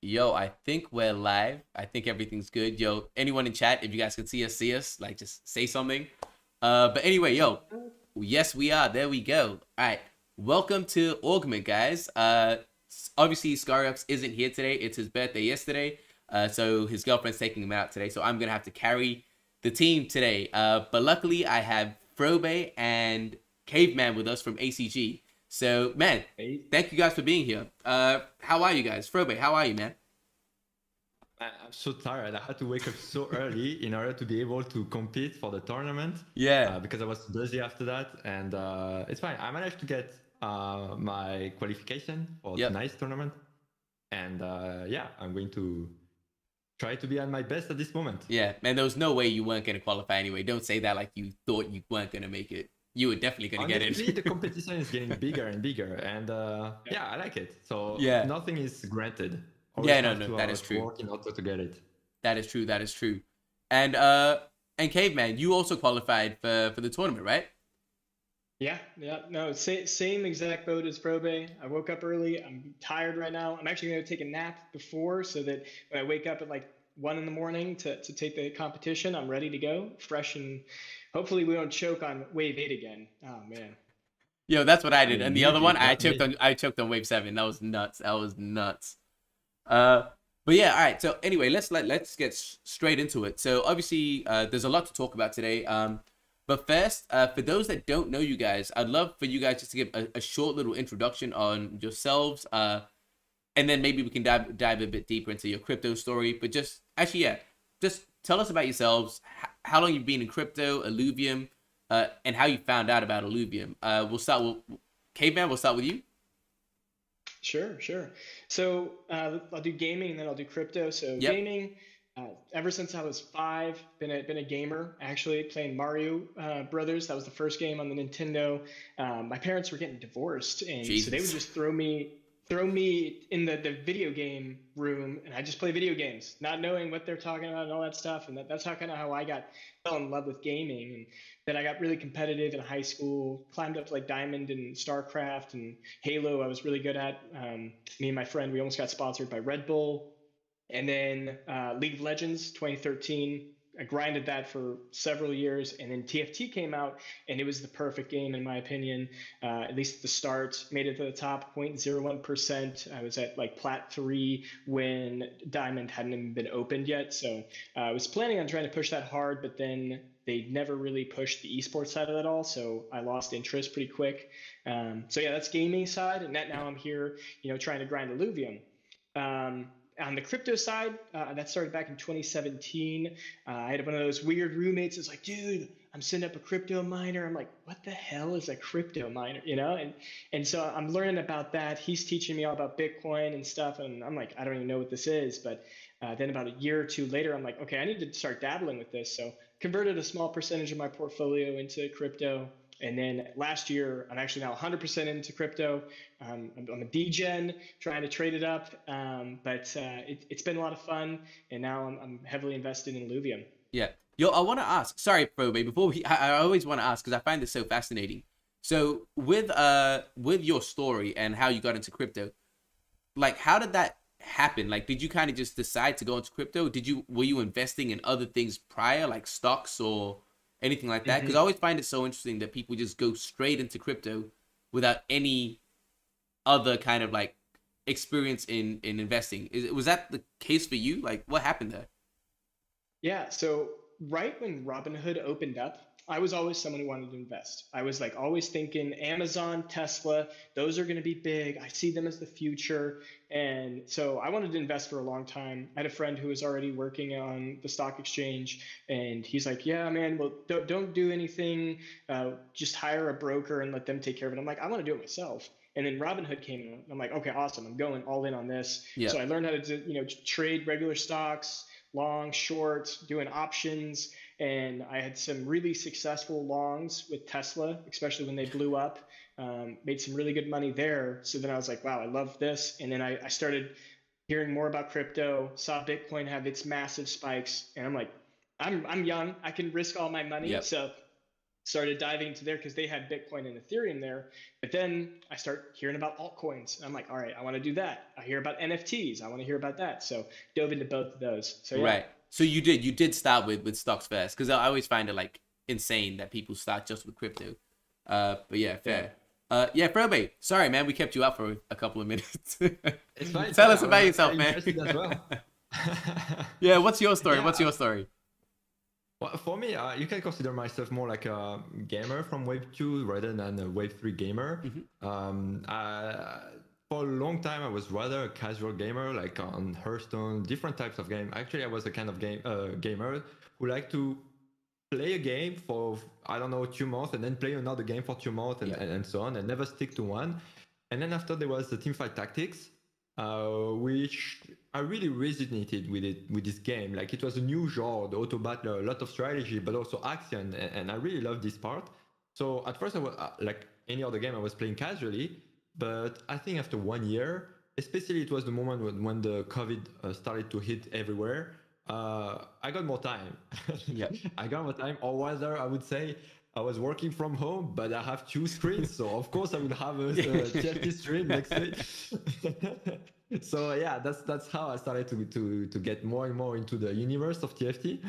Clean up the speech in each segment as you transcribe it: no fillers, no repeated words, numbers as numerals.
Yo, I think we're live. I think everything's good. Yo, anyone in chat, if you guys can see us, like just say something. But anyway, yo, yes, we are. There we go. All right. Welcome to Augment, guys. Obviously Scarux isn't here today. It's his birthday yesterday. So his girlfriend's taking him out today. So I'm gonna have to carry the team today. But luckily I have Frobei and Caveman with us from ACG. So man, Hey, thank you guys for being here. How are you guys? Frobei, how are you, man? I'm so tired. I had to wake up so early in order to be able to compete for the tournament Yeah. because I was busy after that. And it's fine. I managed to get my qualification for Yep. tonight's tournament. And yeah, I'm going to try to be at my best at this moment. Yeah, man, there was no way you weren't gonna qualify anyway. Don't say that like you thought you weren't gonna make it. You were definitely gonna get Honestly, the it. competition is getting bigger and bigger. And yeah, I like it. So Yeah. nothing is granted. Yeah, Always no, have no, to that is true. work in order to get it. That is true. That is true. And Caveman, you also qualified for the tournament, right? Yeah, no, same exact boat as Frobei. I woke up early. I'm tired right now. I'm actually going to take a nap before so that when I wake up at like 1 in the morning to take the competition, I'm ready to go, fresh, and hopefully we don't choke on wave 8 again. Oh man. Yo, that's what I I did. mean, And the other one, maybe, but maybe. I choked on wave 7. That was nuts. That was nuts. Uh, but yeah, all right. So anyway, let's get straight into it. So obviously, there's a lot to talk about today. But first, for those that don't know you guys, I'd love for you guys just to give a short little introduction on yourselves. And then maybe we can dive a bit deeper into your crypto story. But just actually, yeah, just tell us about yourselves, how long you've been in crypto, Illuvium, and how you found out about Illuvium. We'll start with Caveman. We'll start with you. Sure. So I'll do gaming and then I'll do crypto. So Yep. gaming, ever since I was 5, been a gamer. Actually, playing Mario Brothers. That was the first game on the Nintendo. My parents were getting divorced, and so they would Jesus. just throw me in the video game room, and I just play video games, not knowing what they're talking about and all that stuff. And that's how kind of how I fell in love with gaming. And then I got really competitive in high school, climbed up to like Diamond and StarCraft and Halo. I was really good at. Me and my friend, we almost got sponsored by Red Bull. And then League of Legends 2013. I grinded that for several years, and then TFT came out, and it was the perfect game in my opinion. At least at the start, made it to the top 0.01%. I was at like Plat 3 when Diamond hadn't even been opened yet, so I was planning on trying to push that hard, but then they never really pushed the esports side of it all, so I lost interest pretty quick. So yeah, that's gaming side, and now I'm here, trying to grind Illuvium. Um, on the crypto side, that started back in 2017. I had one of those weird roommates that's like, dude, I'm setting up a crypto miner. I'm like, what the hell is a crypto miner? And so I'm learning about that. He's teaching me all about Bitcoin and stuff, and I'm like, I don't even know what this is. But then about a year or two later, I'm like, okay, I need to start dabbling with this. So converted a small percentage of my portfolio into crypto. And then last year, I'm actually now 100% into crypto. I'm a degen trying to trade it up, but it's been a lot of fun. And now I'm heavily invested in Illuvium. Yeah. Yo, I want to ask. Sorry, Probe. I always want to ask because I find this so fascinating. So with your story and how you got into crypto, like how did that happen? Like, did you kind of just decide to go into crypto? Were you investing in other things prior, like stocks or anything like that? Because I Mm-hmm. always find it so interesting that people just go straight into crypto without any other kind of like experience in investing. Was that the case for you? Like, what happened there? Yeah, so right when Robinhood opened up, I was always someone who wanted to invest. I was like always thinking Amazon, Tesla, those are going to be big. I see them as the future. And so I wanted to invest for a long time. I had a friend who was already working on the stock exchange, and he's like, yeah, man, well, don't do anything. Just hire a broker and let them take care of it. I'm like, I want to do it myself. And then Robinhood came out. I'm like, okay, awesome. I'm going all in on this. Yeah. So I learned how to do, trade regular stocks, long, short, doing options. And I had some really successful longs with Tesla, especially when they blew up. Made some really good money there. So then I was like, wow, I love this. And then I started hearing more about crypto, saw Bitcoin have its massive spikes. And I'm like, I'm young. I can risk all my money. Yep. So started diving into there because they had Bitcoin and Ethereum there. But then I start hearing about altcoins. And I'm like, all right, I want to do that. I hear about NFTs. I want to hear about that. So dove into both of those. So yeah. Right. So you did start with stocks first, because I always find it like insane that people start just with crypto. But yeah, fair. Yeah, Frobei. Sorry, man, we kept you up for a couple of minutes. It's fine. Tell us about yourself, man. As well. Yeah, what's your story? Yeah. What's your story? Well, for me, you can consider myself more like a gamer from Wave 2 rather than a Wave 3 gamer. For a long time, I was rather a casual gamer, like on Hearthstone, different types of game. Actually, I was a kind of gamer who liked to play a game for, I don't know, 2 months, and then play another game for 2 months, and so on, and never stick to one. And then after there was the Teamfight Tactics, which I really resonated with this game. Like, it was a new genre, the auto battler, a lot of strategy, but also action, and I really loved this part. So at first I was like any other game I was playing casually, but I think after 1 year, especially it was the moment when the COVID started to hit everywhere, I got more time. Yeah. I got more time, or rather I would say I was working from home, but I have 2 screens, so of course I would have a TFT stream next to it. So yeah, that's how I started to get more and more into the universe of TFT.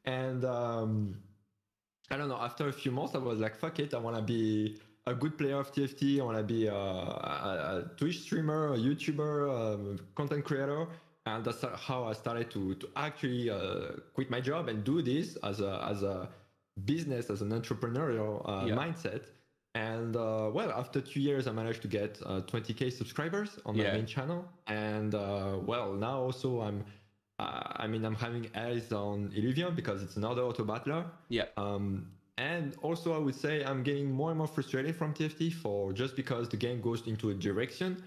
And I don't know, after a few months I was like, fuck it, I want to be a good player of TFT. I want to be a Twitch streamer, a YouTuber, content creator. And that's how I started to actually quit my job and do this as a business, as an entrepreneurial mindset. And well, after 2 years, I managed to get 20K subscribers on my main channel. And well, now also I'm having eyes on Illuvium because it's another auto battler. Yeah. And also I would say I'm getting more and more frustrated from TFT just because the game goes into a direction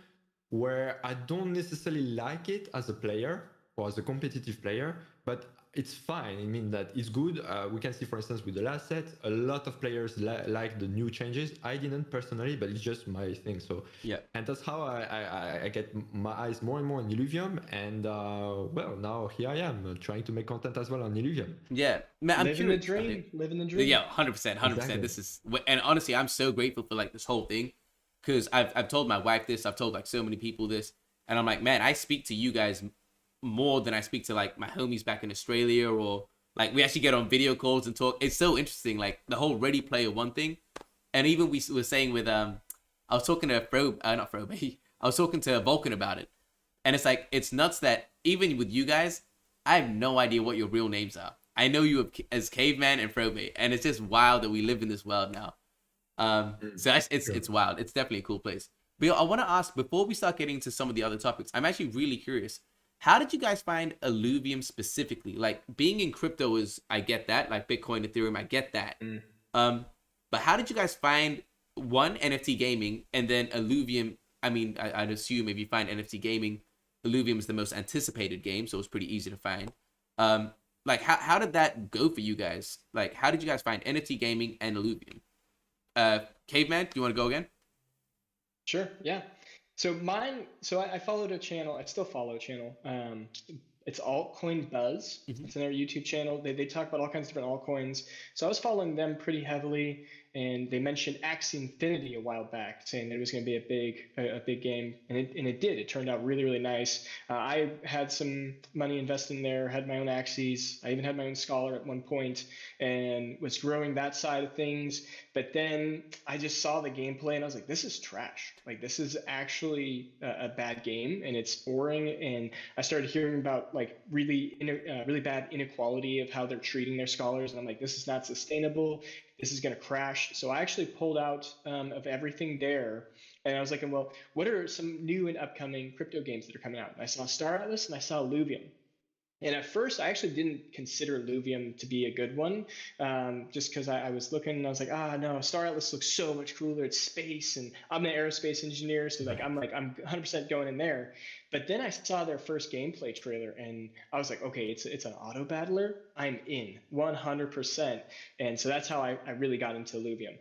where I don't necessarily like it as a player or as a competitive player, but it's fine. I mean that it's good. We can see, for instance, with the last set, a lot of players like the new changes. I didn't personally, but it's just my thing. So yeah, and that's how I get my eyes more and more on Illuvium. And well, now here I am trying to make content as well on Illuvium. Yeah, man, I'm living the dream. Living the dream. Yeah, 100%, 100%. Exactly. This is, and honestly, I'm so grateful for like this whole thing, because I've told my wife this, I've told like so many people this, and I'm like, man, I speak to you guys more than I speak to like my homies back in Australia, or like we actually get on video calls and talk. It's so interesting, like the whole Ready Player One thing. And even we were saying with I was talking to Frobei, I was talking to Vulcan about it, and it's like, it's nuts that even with you guys, I have no idea what your real names are. I know you as Caveman and Frobei, and it's just wild that we live in this world now. So it's wild. It's definitely a cool place. But I want to ask, before we start getting to some of the other topics, I'm actually really curious. How did you guys find Illuvium specifically? Like, being in crypto is, I get that, like Bitcoin, Ethereum, I get that. But how did you guys find, one, NFT gaming, and then Illuvium? I mean, I'd assume if you find NFT gaming, Illuvium is the most anticipated game, so it's pretty easy to find. Like, how did that go for you guys? Like, how did you guys find NFT gaming and Illuvium? Caveman, do you want to go again? Sure, yeah. So I followed a channel. I still follow a channel. It's Altcoin Buzz. It's another YouTube channel. They talk about all kinds of different altcoins. So I was following them pretty heavily, and they mentioned Axie Infinity a while back, saying that it was going to be a big game, and it did. It turned out really, really nice. I had some money invested in there, had my own Axies. I even had my own Scholar at one point, and was growing that side of things. But then I just saw the gameplay, and I was like, this is trash. Like, this is actually a bad game, and it's boring. And I started hearing about like really bad inequality of how they're treating their scholars, and I'm like, this is not sustainable. This is going to crash. So I actually pulled out of everything there, and I was like, well, what are some new and upcoming crypto games that are coming out? And I saw Star Atlas and I saw Illuvium. And at first, I actually didn't consider Illuvium to be a good one, just because I was looking and I was like, no, Star Atlas looks so much cooler. It's space, and I'm an aerospace engineer, so I'm 100% going in there. But then I saw their first gameplay trailer, and I was like, okay, it's an auto battler. I'm in 100%, and so that's how I really got into Illuvium.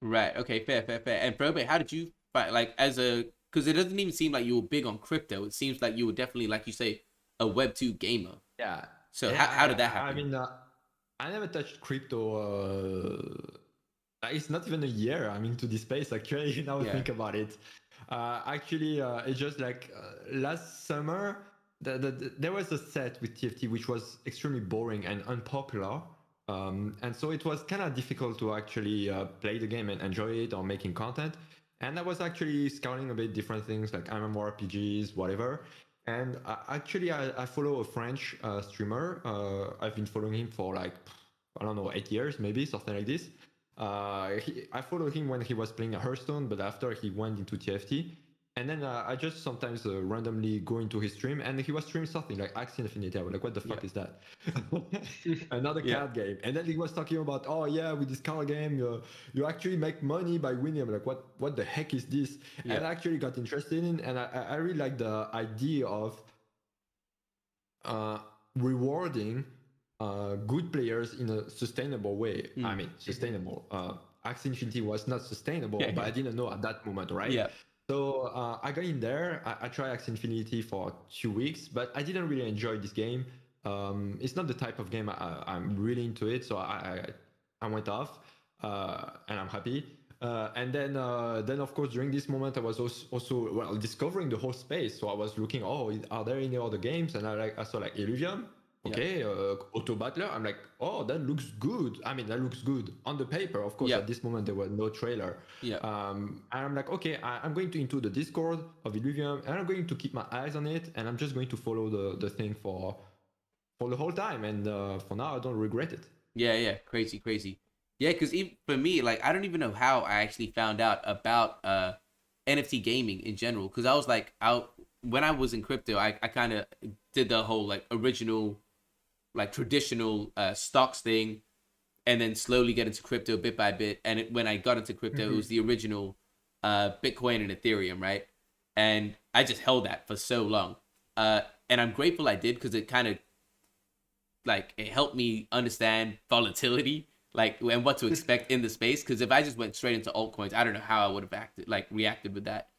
Right. Okay. Fair. And Frobei, how did you find, like, because it doesn't even seem like you were big on crypto. It seems like you were definitely, like you say, a Web2 gamer. Yeah. So how did that happen? I mean, I never touched crypto It's not even a year I'm into this space actually. Now I Yeah. think about it. Actually, it's just like last summer, there was a set with TFT which was extremely boring and unpopular. And so it was kind of difficult to actually play the game and enjoy it or making content. And I was actually scouting a bit different things like MMORPGs, whatever. And I follow a French streamer. I've been following him for like, I don't know, 8 years, maybe something like this. I followed him when he was playing a Hearthstone, but after he went into TFT. And then I just sometimes randomly go into his stream, and he was streaming something like Axie Infinity. I was like, what the fuck is that? Another Yeah. card game. And then he was talking about, oh yeah, with this card game, you actually make money by winning. I'm like, what the heck is this? Yeah. And I actually got interested in, and I really like the idea of rewarding good players in a sustainable way. I mean, sustainable. Axie Infinity was not sustainable, Yeah, but yeah. I didn't know at that moment, right? Yeah. So I got in there. I tried Axie Infinity for 2 weeks, but I didn't really enjoy this game. It's not the type of game I'm really into it, so I went off, and I'm happy. And then of course during this moment I was also well discovering the whole space. So I was looking, oh, are there any other games? And I saw like Illuvium, okay, Auto Battler. I'm like, oh, that looks good. I mean, that looks good on the paper. Of course, Yeah. at this moment there was no trailer. Yeah. And I'm like, okay, I'm going to into the Discord of Illuvium, and I'm going to keep my eyes on it, and I'm just going to follow the thing for the whole time. And for now, I don't regret it. Yeah, yeah, crazy, crazy. Yeah, because even for me, like I don't even know how I actually found out about NFT gaming in general. Because I was like, out when I was in crypto, I kind of did the whole like original, like traditional stocks thing, and then slowly get into crypto bit by bit. And when I got into crypto, it was the original Bitcoin and Ethereum, right? And I just held that for so long. And I'm grateful I did because it kind of like it helped me understand volatility like and what to expect in the space, because if I just went straight into altcoins, I don't know how I would have acted like reacted with that.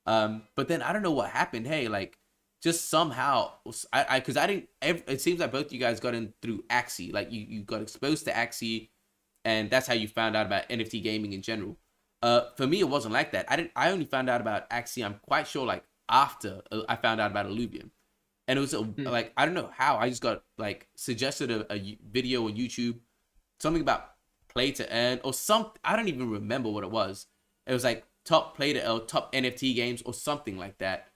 But then I don't know what happened. Hey, like just somehow I because I didn't it seems like both you guys got in through Axie, like you got exposed to Axie, and that's how you found out about NFT gaming in general. For me it wasn't like that. I only found out about Axie, I'm quite sure, like after I found out about Illuvium. And it was like I don't know how I just got like suggested a video on YouTube, something about play to earn or some, I don't even remember what it was. It was like top play to earn, top NFT games or something like that.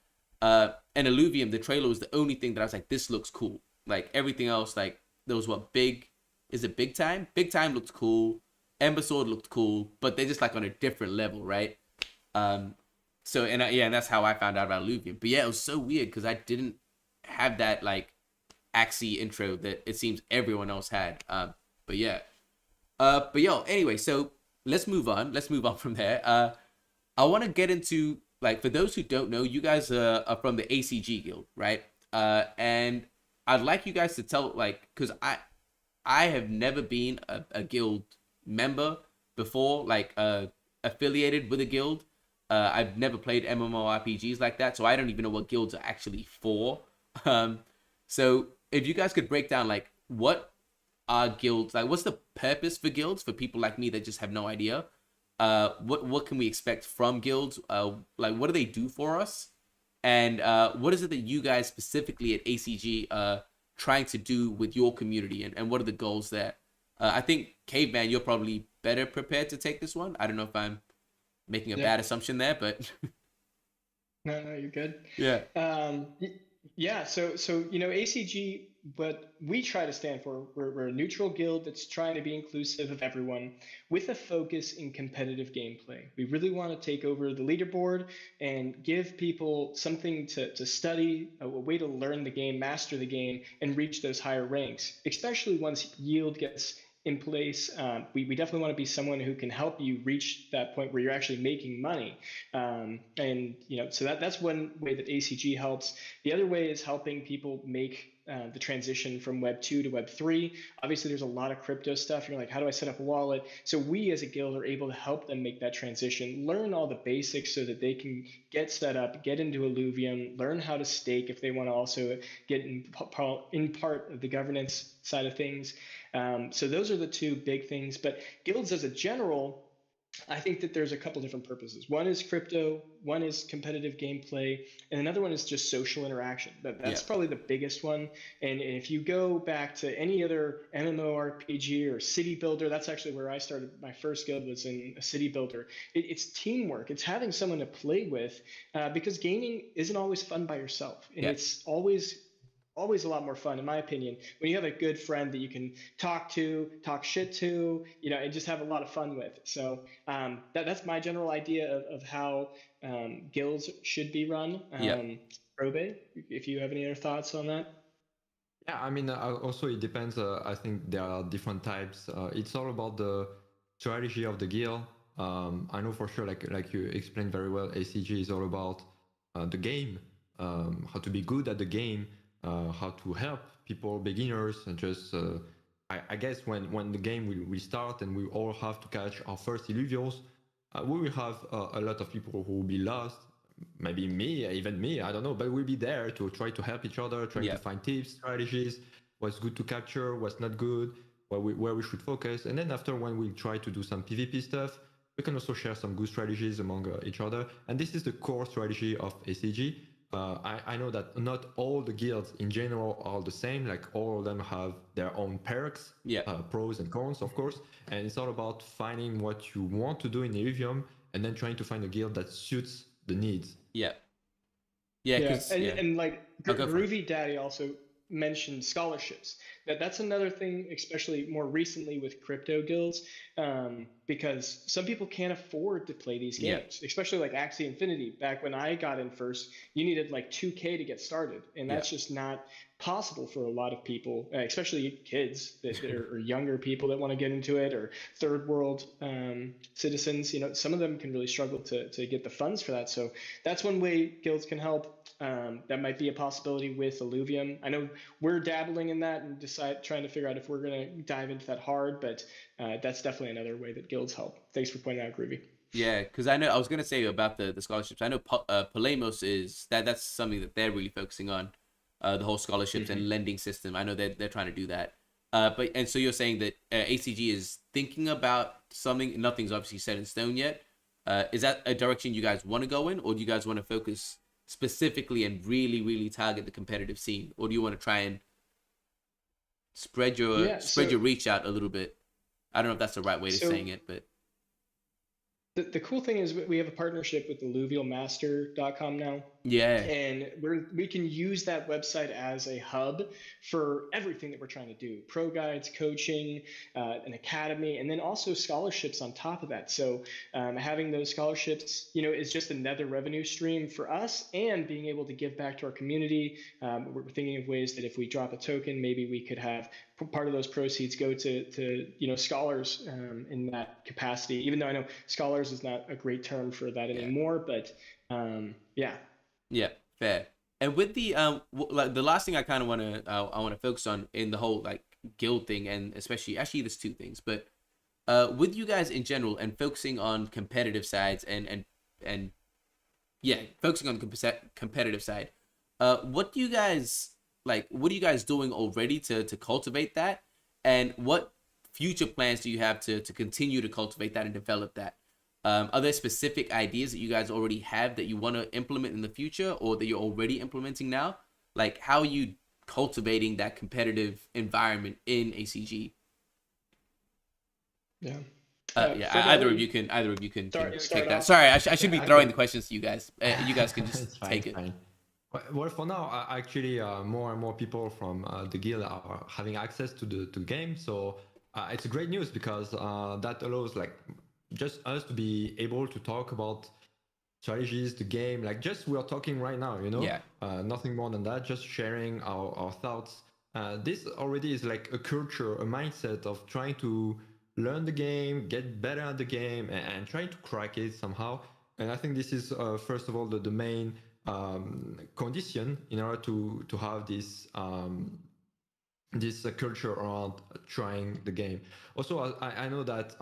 And Illuvium, the trailer was the only thing that I was like, this looks cool. Like everything else, like there was what is it Big Time? Big Time looked cool. Ember Sword looked cool, but they're just like on a different level, right? So and that's how I found out about Illuvium. But yeah, it was so weird because I didn't have that like Axie intro that it seems everyone else had. But yeah. But yo, anyway, so let's move on. Let's move on from there. I want to get into like, for those who don't know, you guys are from the ACG guild, right? And I'd like you guys to tell like, because I have never been a guild member before, like affiliated with a guild. I've never played MMORPGs like that, so I don't even know what guilds are actually for. So if you guys could break down like what are guilds, like what's the purpose for guilds for people like me that just have no idea. What can we expect from guilds? Like what do they do for us? And what is it that you guys specifically at ACG trying to do with your community, and what are the goals there? I think Caveman, you're probably better prepared to take this one. I don't know if I'm making a bad assumption there, but No, you're good. yeah. Yeah, so ACG, what we try to stand for, we're a neutral guild that's trying to be inclusive of everyone with a focus in competitive gameplay. We really want to take over the leaderboard and give people something to study, a way to learn the game, master the game, and reach those higher ranks, especially once yield gets in place. We definitely want to be someone who can help you reach that point where you're actually making money. And so that's one way that ACG helps. The other way is helping people make the transition from Web 2 to Web 3. Obviously, there's a lot of crypto stuff. You're like, how do I set up a wallet? So we as a guild are able to help them make that transition, learn all the basics so that they can get set up, get into Illuvium, learn how to stake if they want to also get in part of the governance side of things. So those are the two big things. But guilds as a general, I think that there's a couple different purposes. One is crypto, one is competitive gameplay, and another one is just social interaction. That's Yeah. probably the biggest one. And if you go back to any other MMORPG or city builder, that's actually where I started. My first guild was in a city builder. It's teamwork. It's having someone to play with, because gaming isn't always fun by yourself, and Yeah. it's always a lot more fun, in my opinion, when you have a good friend that you can talk shit to, and just have a lot of fun with. So that's my general idea of how guilds should be run. Yeah. Frobei, if you have any other thoughts on that. Yeah, I mean, also it depends. I think there are different types. It's all about the strategy of the guild. I know for sure, like you explained very well, ACG is all about the game, how to be good at the game, how to help people, beginners, and just. I guess when the game will start and we all have to catch our first Illuvials, we will have a lot of people who will be lost, maybe me, even me, I don't know, but we'll be there to try to help each other, trying Yeah. to find tips, strategies, what's good to capture, what's not good, where we should focus. And then after, when we try to do some PvP stuff, we can also share some good strategies among each other. And this is the core strategy of ACG. I know that not all the guilds in general are the same, like all of them have their own perks, Yeah. pros and cons, of course. And it's all about finding what you want to do in Illuvium and then trying to find a guild that suits the needs. Yeah. Yeah. Yeah, Because and like I'll go for it. Groovy Daddy also mentioned scholarships. That's another thing, especially more recently with crypto guilds, because some people can't afford to play these Yeah. games, especially like Axie Infinity. Back when I got in first, you needed like 2K to get started, and Yeah. that's just not possible for a lot of people, especially kids that or younger people that want to get into it, or third world citizens. Some of them can really struggle to get the funds for that. So that's one way guilds can help. That might be a possibility with Illuvium. I know we're dabbling in that and trying to figure out if we're going to dive into that hard, but that's definitely another way that guilds help. Thanks for pointing out, Groovy. Yeah, because I know I was gonna say about the scholarships. I know Polemos is that's something that they're really focusing on, the whole scholarships and lending system. I know they're trying to do that. And so you're saying that ACG is thinking about something. Nothing's obviously set in stone yet. Is that a direction you guys want to go in, or do you guys want to focus specifically and really target the competitive scene, or do you want to try and spread your reach out a little bit? I don't know if that's the right way of saying it, but the cool thing is we have a partnership with illuvialmaster.com now. yeah, And we can use that website as a hub for everything that we're trying to do: pro guides, coaching, an academy, and then also scholarships on top of that. So having those scholarships, is just another revenue stream for us, and being able to give back to our community. We're thinking of ways that if we drop a token, maybe we could have part of those proceeds go to scholars in that capacity. Even though I know scholars is not a great term for that anymore, but yeah. Yeah, fair. And with the like the last thing I kind of I want to focus on in the whole like guild thing, and especially actually there's two things, but with you guys in general and focusing on competitive sides and yeah, focusing on the competitive side, what do you guys like? What are you guys doing already to cultivate that, and what future plans do you have to continue to cultivate that and develop that? Are there specific ideas that you guys already have that you want to implement in the future, or that you're already implementing now? Like, how are you cultivating that competitive environment in ACG? Yeah. Frobei, Either of you can start take that. off. Sorry, I should be I throwing can- the questions to you guys. You guys can just It's fine, take it. fine. Well, for now, actually, more and more people from the guild are having access to the game. So it's great news, because that allows like just us to be able to talk about strategies, the game, like just we are talking right now, Yeah. nothing more than that, just sharing our thoughts. This already is like a culture, a mindset of trying to learn the game, get better at the game, and trying to crack it somehow. And I think this is first of all the main condition in order to have this culture around trying the game. Also, I know that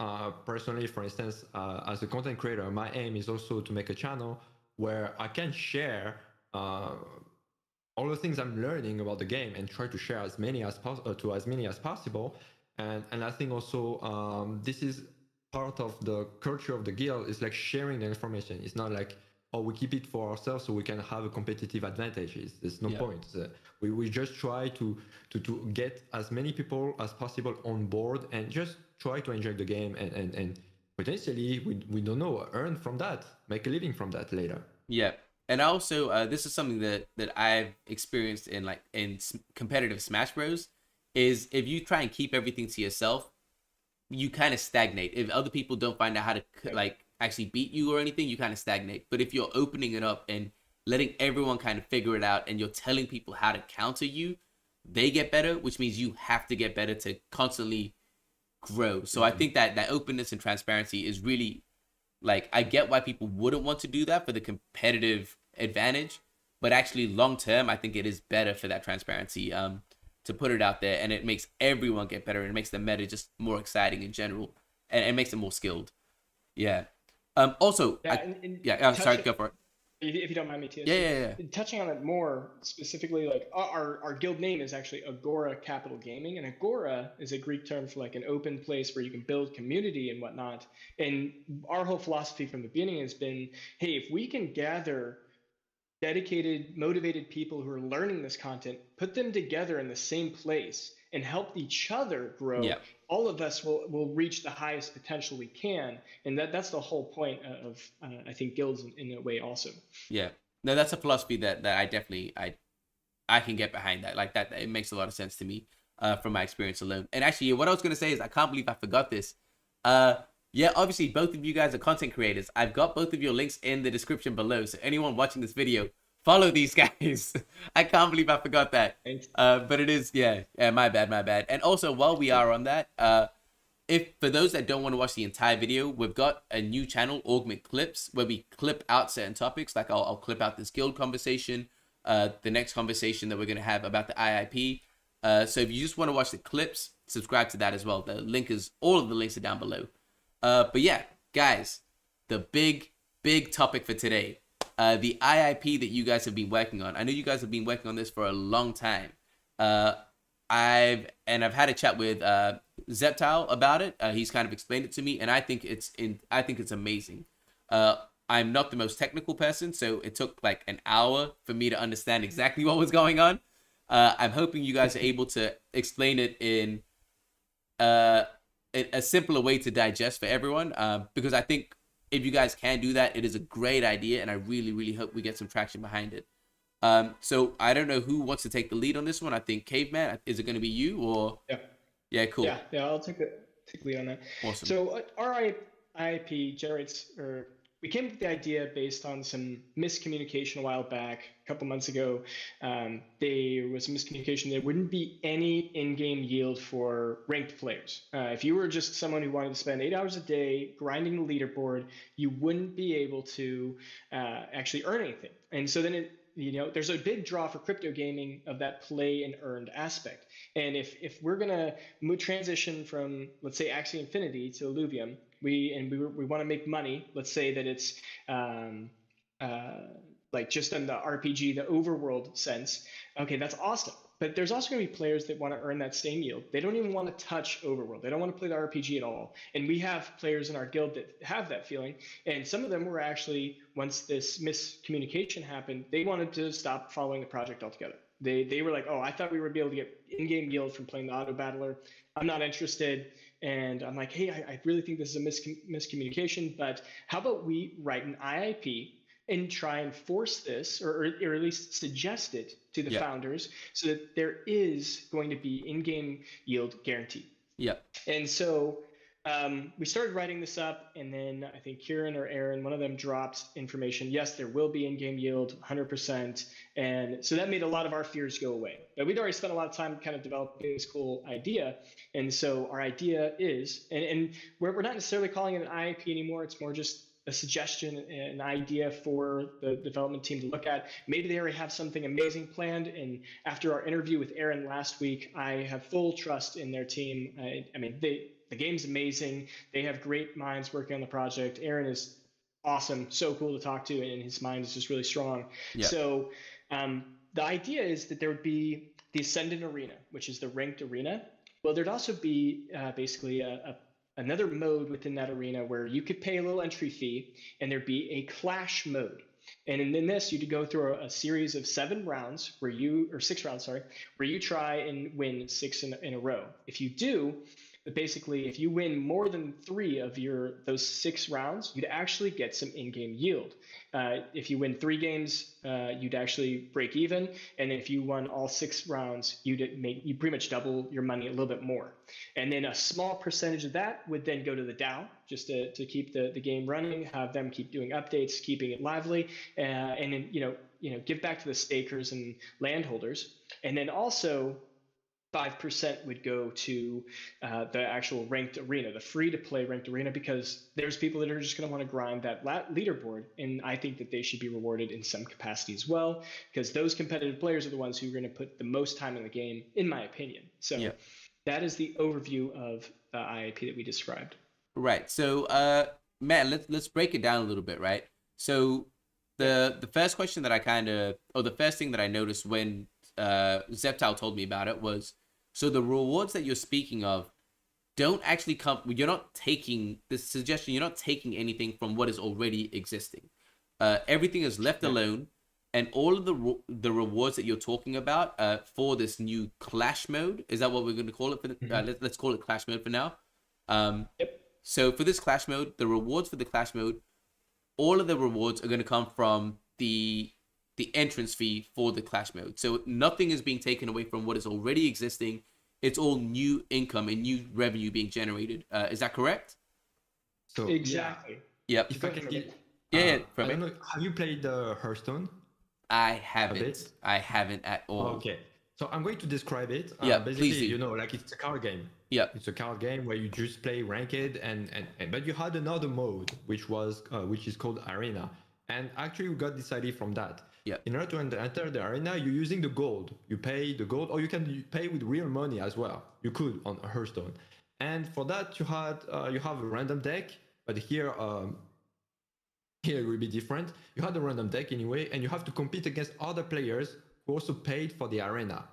personally, for instance, as a content creator, my aim is also to make a channel where I can share all the things I'm learning about the game and try to share as many as possible. And I think also this is part of the culture of the guild is like sharing the information. It's not like, oh, we keep it for ourselves so we can have a competitive advantage. There's no point. We just try to get as many people as possible on board and just try to enjoy the game and potentially, we don't know, earn from that, make a living from that later. Yeah. And also, this is something that I've experienced in competitive Smash Bros. Is if you try and keep everything to yourself, you kind of stagnate. If other people don't find out how to actually beat you or anything, you kind of stagnate. But if you're opening it up and letting everyone kind of figure it out, and you're telling people how to counter you, they get better, which means you have to get better to constantly grow. So I think that openness and transparency is really, like, I get why people wouldn't want to do that for the competitive advantage, but actually long term, I think it is better for that transparency to put it out there, and it makes everyone get better, and it makes the meta just more exciting in general, and it makes it more skilled. Yeah. Also, I'm sorry, go for it. If you don't mind me, too. Yeah. Touching on it more specifically, like our guild name is actually Agora Capital Gaming, and Agora is a Greek term for like an open place where you can build community and whatnot. And our whole philosophy from the beginning has been, hey, if we can gather dedicated, motivated people who are learning this content, put them together in the same place and help each other grow, all of us will reach the highest potential we can. And that's the whole point of I think guilds in a way also. Yeah. No, that's a philosophy that I definitely I can get behind that. Like that, it makes a lot of sense to me from my experience alone. And actually, what I was going to say is I can't believe I forgot this. Yeah, obviously, both of you guys are content creators. I've got both of your links in the description below. So anyone watching this video, follow these guys. I can't believe I forgot that. But it is, yeah, my bad. And also, while we are on that, if for those that don't want to watch the entire video, we've got a new channel, Augment Clips, where we clip out certain topics. Like I'll clip out this guild conversation, the next conversation that we're going to have about the IIP. So if you just want to watch the clips, subscribe to that as well. All of the links are down below. But yeah, guys, the big topic for today, the IIP that you guys have been working on. I know you guys have been working on this for a long time. I've had a chat with Zeptile about it. He's kind of explained it to me, and I think it's amazing. I'm not the most technical person, so it took like an hour for me to understand exactly what was going on. I'm hoping you guys are able to explain it in a simpler way to digest for everyone, because I think if you guys can do that, it is a great idea, and I really hope we get some traction behind it. So I don't know who wants to take the lead on this one. I think Caveman, is it going to be you or? Yeah, cool. Yeah, I'll take the lead on that. Awesome. So our IIP generates, or we came up with the idea based on some miscommunication a while back, a couple months ago. There was miscommunication. There wouldn't be any in-game yield for ranked players. If you were just someone who wanted to spend 8 hours a day grinding the leaderboard, you wouldn't be able to actually earn anything. And so then there's a big draw for crypto gaming of that play and earned aspect. And if we're gonna transition from, let's say, Axie Infinity to Illuvium, we want to make money. Let's say that it's like just in the RPG, the overworld sense. Okay, that's awesome. But there's also going to be players that want to earn that same yield. They don't even want to touch overworld. They don't want to play the RPG at all. And we have players in our guild that have that feeling. And some of them were actually, once this miscommunication happened, they wanted to stop following the project altogether. They were like, oh, I thought we would be able to get in-game yield from playing the auto battler. I'm not interested. And I'm like, hey, I really think this is a miscommunication, but how about we write an IIP and try and force this, or at least suggest it to the founders, so that there is going to be in-game yield guaranteed. And so we started writing this up, and then I think Kieran or Aaron, one of them, dropped information. Yes, there will be in-game yield, 100%. And so that made a lot of our fears go away. But we'd already spent a lot of time kind of developing this cool idea. And so our idea is, and we're not necessarily calling it an IIP anymore. It's more just a suggestion, an idea for the development team to look at. Maybe they already have something amazing planned. And after our interview with Aaron last week, I have full trust in their team. I mean, the game's amazing. They have great minds working on the project. Aaron is awesome, so cool to talk to, and his mind is just really strong. So the idea is that there would be the Ascendant Arena, which is the ranked arena. Well, there'd also be basically a another mode within that arena where you could pay a little entry fee, and there'd be a clash mode. And in this, you'd go through a series of 6 rounds, where you try and win 6 in a row. If you do, basically, if you win more than 3 of those 6 rounds, you'd actually get some in-game yield. If you win 3 games, you'd actually break even, and if you won all 6 rounds, you pretty much double your money, a little bit more. And then a small percentage of that would then go to the DAO, just to keep the game running, have them keep doing updates, keeping it lively, and then give back to the stakers and landholders. And then also 5% would go to the actual ranked arena, the free-to-play ranked arena, because there's people that are just going to want to grind that leaderboard, and I think that they should be rewarded in some capacity as well, because those competitive players are the ones who are going to put the most time in the game, in my opinion. So that is the overview of the IIP that we described. Right. So, Matt, let's break it down a little bit, right? So, the first question that the first thing that I noticed when Zeptal told me about it was, so the rewards that you're speaking of don't actually come, you're not taking anything from what is already existing. Everything is left alone, and all of the rewards that you're talking about for this new clash mode, is that what we're going to call it? Let's call it clash mode for now. So for this clash mode, the rewards for the clash mode, all of the rewards are going to come from the entrance fee for the clash mode. So nothing is being taken away from what is already existing. It's all new income and new revenue being generated. Is that correct? So exactly. Yep. If I can get, I don't know, have you played Hearthstone? I haven't. I haven't at all. Okay. So I'm going to describe it. please Basically, do. it's a card game. Yeah. It's a card game where you just play ranked, and but you had another mode which is called Arena, and actually we got this idea from that. Yeah. In order to enter the arena, you're using the gold. You pay the gold, or you can pay with real money as well. You could on Hearthstone, and for that you have a random deck. But here it will be different. You had a random deck anyway, and you have to compete against other players who also paid for the arena.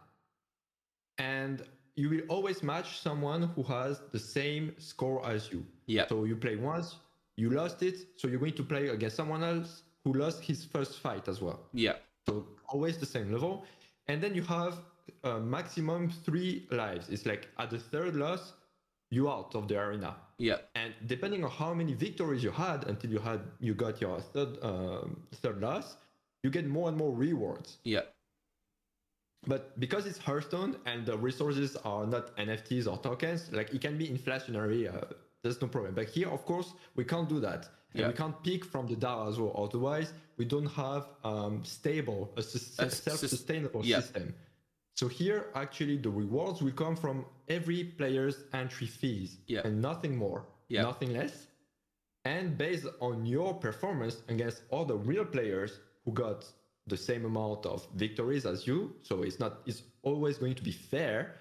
And you will always match someone who has the same score as you. Yeah. So you play once, you lost it, so you're going to play against someone else who lost his first fight as well. Yeah. So always the same level. And then you have maximum 3 lives. It's like at the 3rd loss, you're out of the arena. Yeah. And depending on how many victories you had until you got your third loss, you get more and more rewards. Yeah. But because it's Hearthstone and the resources are not NFTs or tokens, like it can be inflationary, there's no problem. But here, of course, we can't do that. And we can't pick from the DAO as well. Otherwise, we don't have self-sustainable system. So here, actually, the rewards will come from every player's entry fees and nothing more, nothing less. And based on your performance against other real players who got the same amount of victories as you, so it's always going to be fair.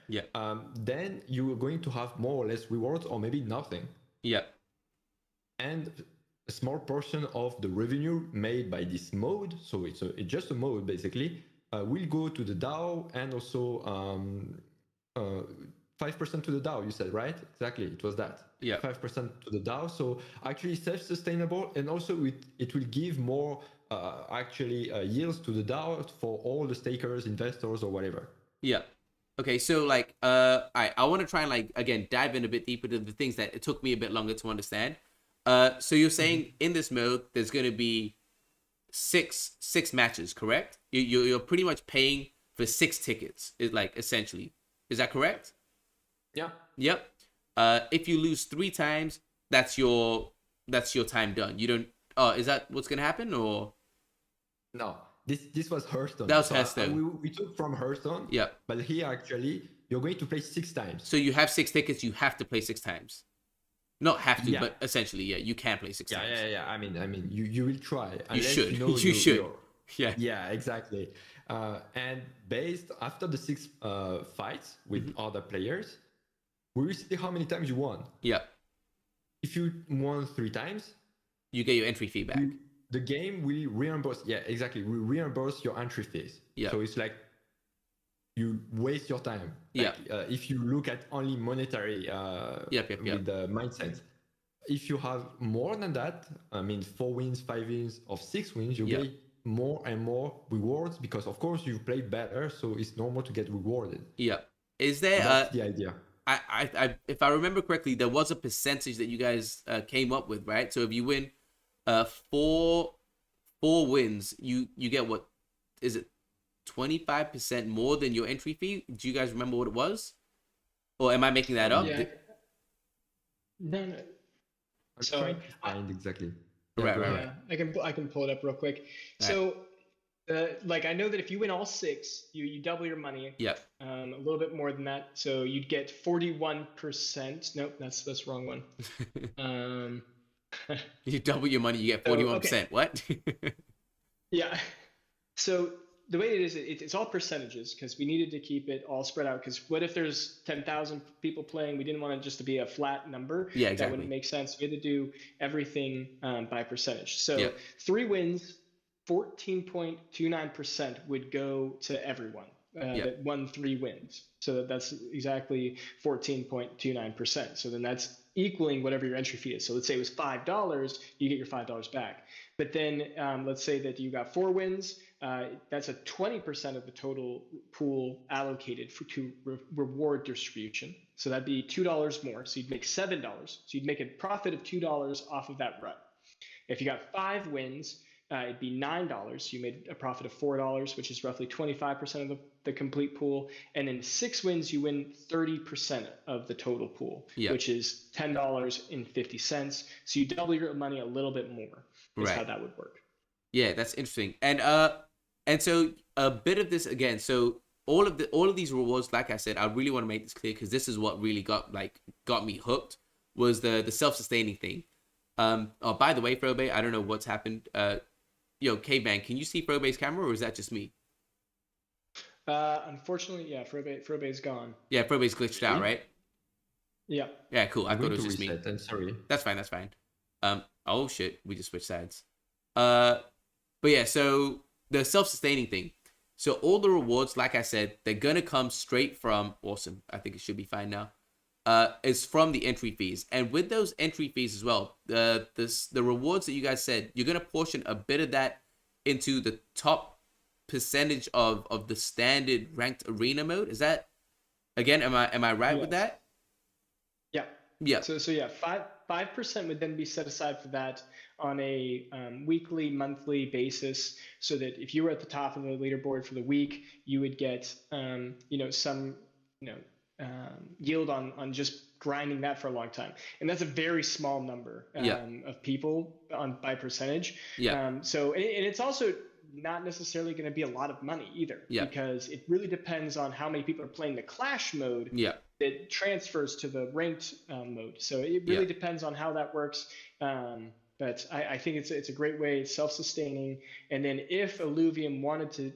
Then you are going to have more or less rewards, or maybe nothing. And a small portion of the revenue made by this mode, so it's just a mode basically, will go to the DAO, and also 5% to the DAO, you said, right? Exactly, it was that. 5% to the DAO. So actually self-sustainable, and also it will give more yields to the DAO for all the stakers, investors, or whatever. Okay, so like, all right, I want to try and like, again, dive in a bit deeper to the things that it took me a bit longer to understand. So you're saying in this mode, there's going to be six matches, correct? You're pretty much paying for 6 tickets, essentially. Is that correct? Yeah. Yep. If you lose 3 times, that's your time done. You don't. Oh, is that what's gonna happen, or? No, this was Hearthstone. That was Hearthstone. We took from Hearthstone. Yeah. But here actually, you're going to play 6 times. So you have 6 tickets. You have to play 6 times. Not have to, but essentially, you can play 6 times. Yeah. I mean, you will try. You should. You should. Yeah, exactly. And based after the 6 fights with other players, we will see how many times you won. Yeah. If you won 3 times, you get your entry fee back. The game will reimburse. Yeah, exactly. We reimburse your entry fees. Yeah. So it's like you waste your time. Like, if you look at only monetary with the mindset, if you have more than that, I mean 4 wins, 5 wins, or 6 wins, you get more and more rewards because of course you play better, so it's normal to get rewarded. Is there that's the idea. I if I remember correctly, there was a percentage that you guys came up with, right? So if you win 4 wins, you get, what is it, 25% more than your entry fee? Do you guys remember what it was, or am I making that up? No. I'm trying to find exactly. Right. I can pull it up real quick. So, like, I know that if you win all 6, you double your money. A little bit more than that, so you'd get 41%. Nope, that's the wrong one. You double your money, you get 41%. What? So the way it is, it's all percentages because we needed to keep it all spread out. Because what if there's 10,000 people playing? We didn't want it just to be a flat number. Exactly. That wouldn't make sense. We had to do everything by percentage. So 3 wins, 14.29% would go to everyone that won 3 wins. So that's exactly 14.29%. So then that's equaling whatever your entry fee is. So let's say it was $5, you get your $5 back. But then let's say that you got 4 wins. That's a 20% of the total pool allocated to reward distribution. So that'd be $2 more. So you'd make $7. So you'd make a profit of $2 off of that run. If you got 5 wins, it'd be $9. So you made a profit of $4, which is roughly 25% of the complete pool. And then 6 wins, you win 30% of the total pool, which is $10.50. So you double your money a little bit more. Is how that would work. Yeah, that's interesting. And so a bit of this again. So all of these rewards, like I said, I really want to make this clear because this is what really got me hooked, was the self-sustaining thing. Oh, by the way, Frobei, I don't know what's happened. Caveman, can you see Frobei's camera, or is that just me? Unfortunately, Frobei's gone. Yeah, Frobei's glitched out, right? Yeah. Yeah, cool. I thought it was just reset, me. I'm sorry. That's fine. Oh shit, we just switched sides. But yeah, so the self-sustaining thing. So all the rewards, like I said, they're gonna come straight from, awesome, I think it should be fine now. Is from the entry fees. And with those entry fees as well, the rewards that you guys said, you're gonna portion a bit of that into the top percentage of the standard ranked arena mode. Is that, again, am I right with that? Yeah. So 5% would then be set aside for that on a weekly, monthly basis, so that if you were at the top of the leaderboard for the week, you would get some yield on just grinding that for a long time. And that's a very small number of people by percentage. So and it's also not necessarily going to be a lot of money either, because it really depends on how many people are playing the clash mode. It transfers to the ranked mode. So it really depends on how that works. But I think it's a great way. It's self-sustaining. And then if Illuvium wanted to,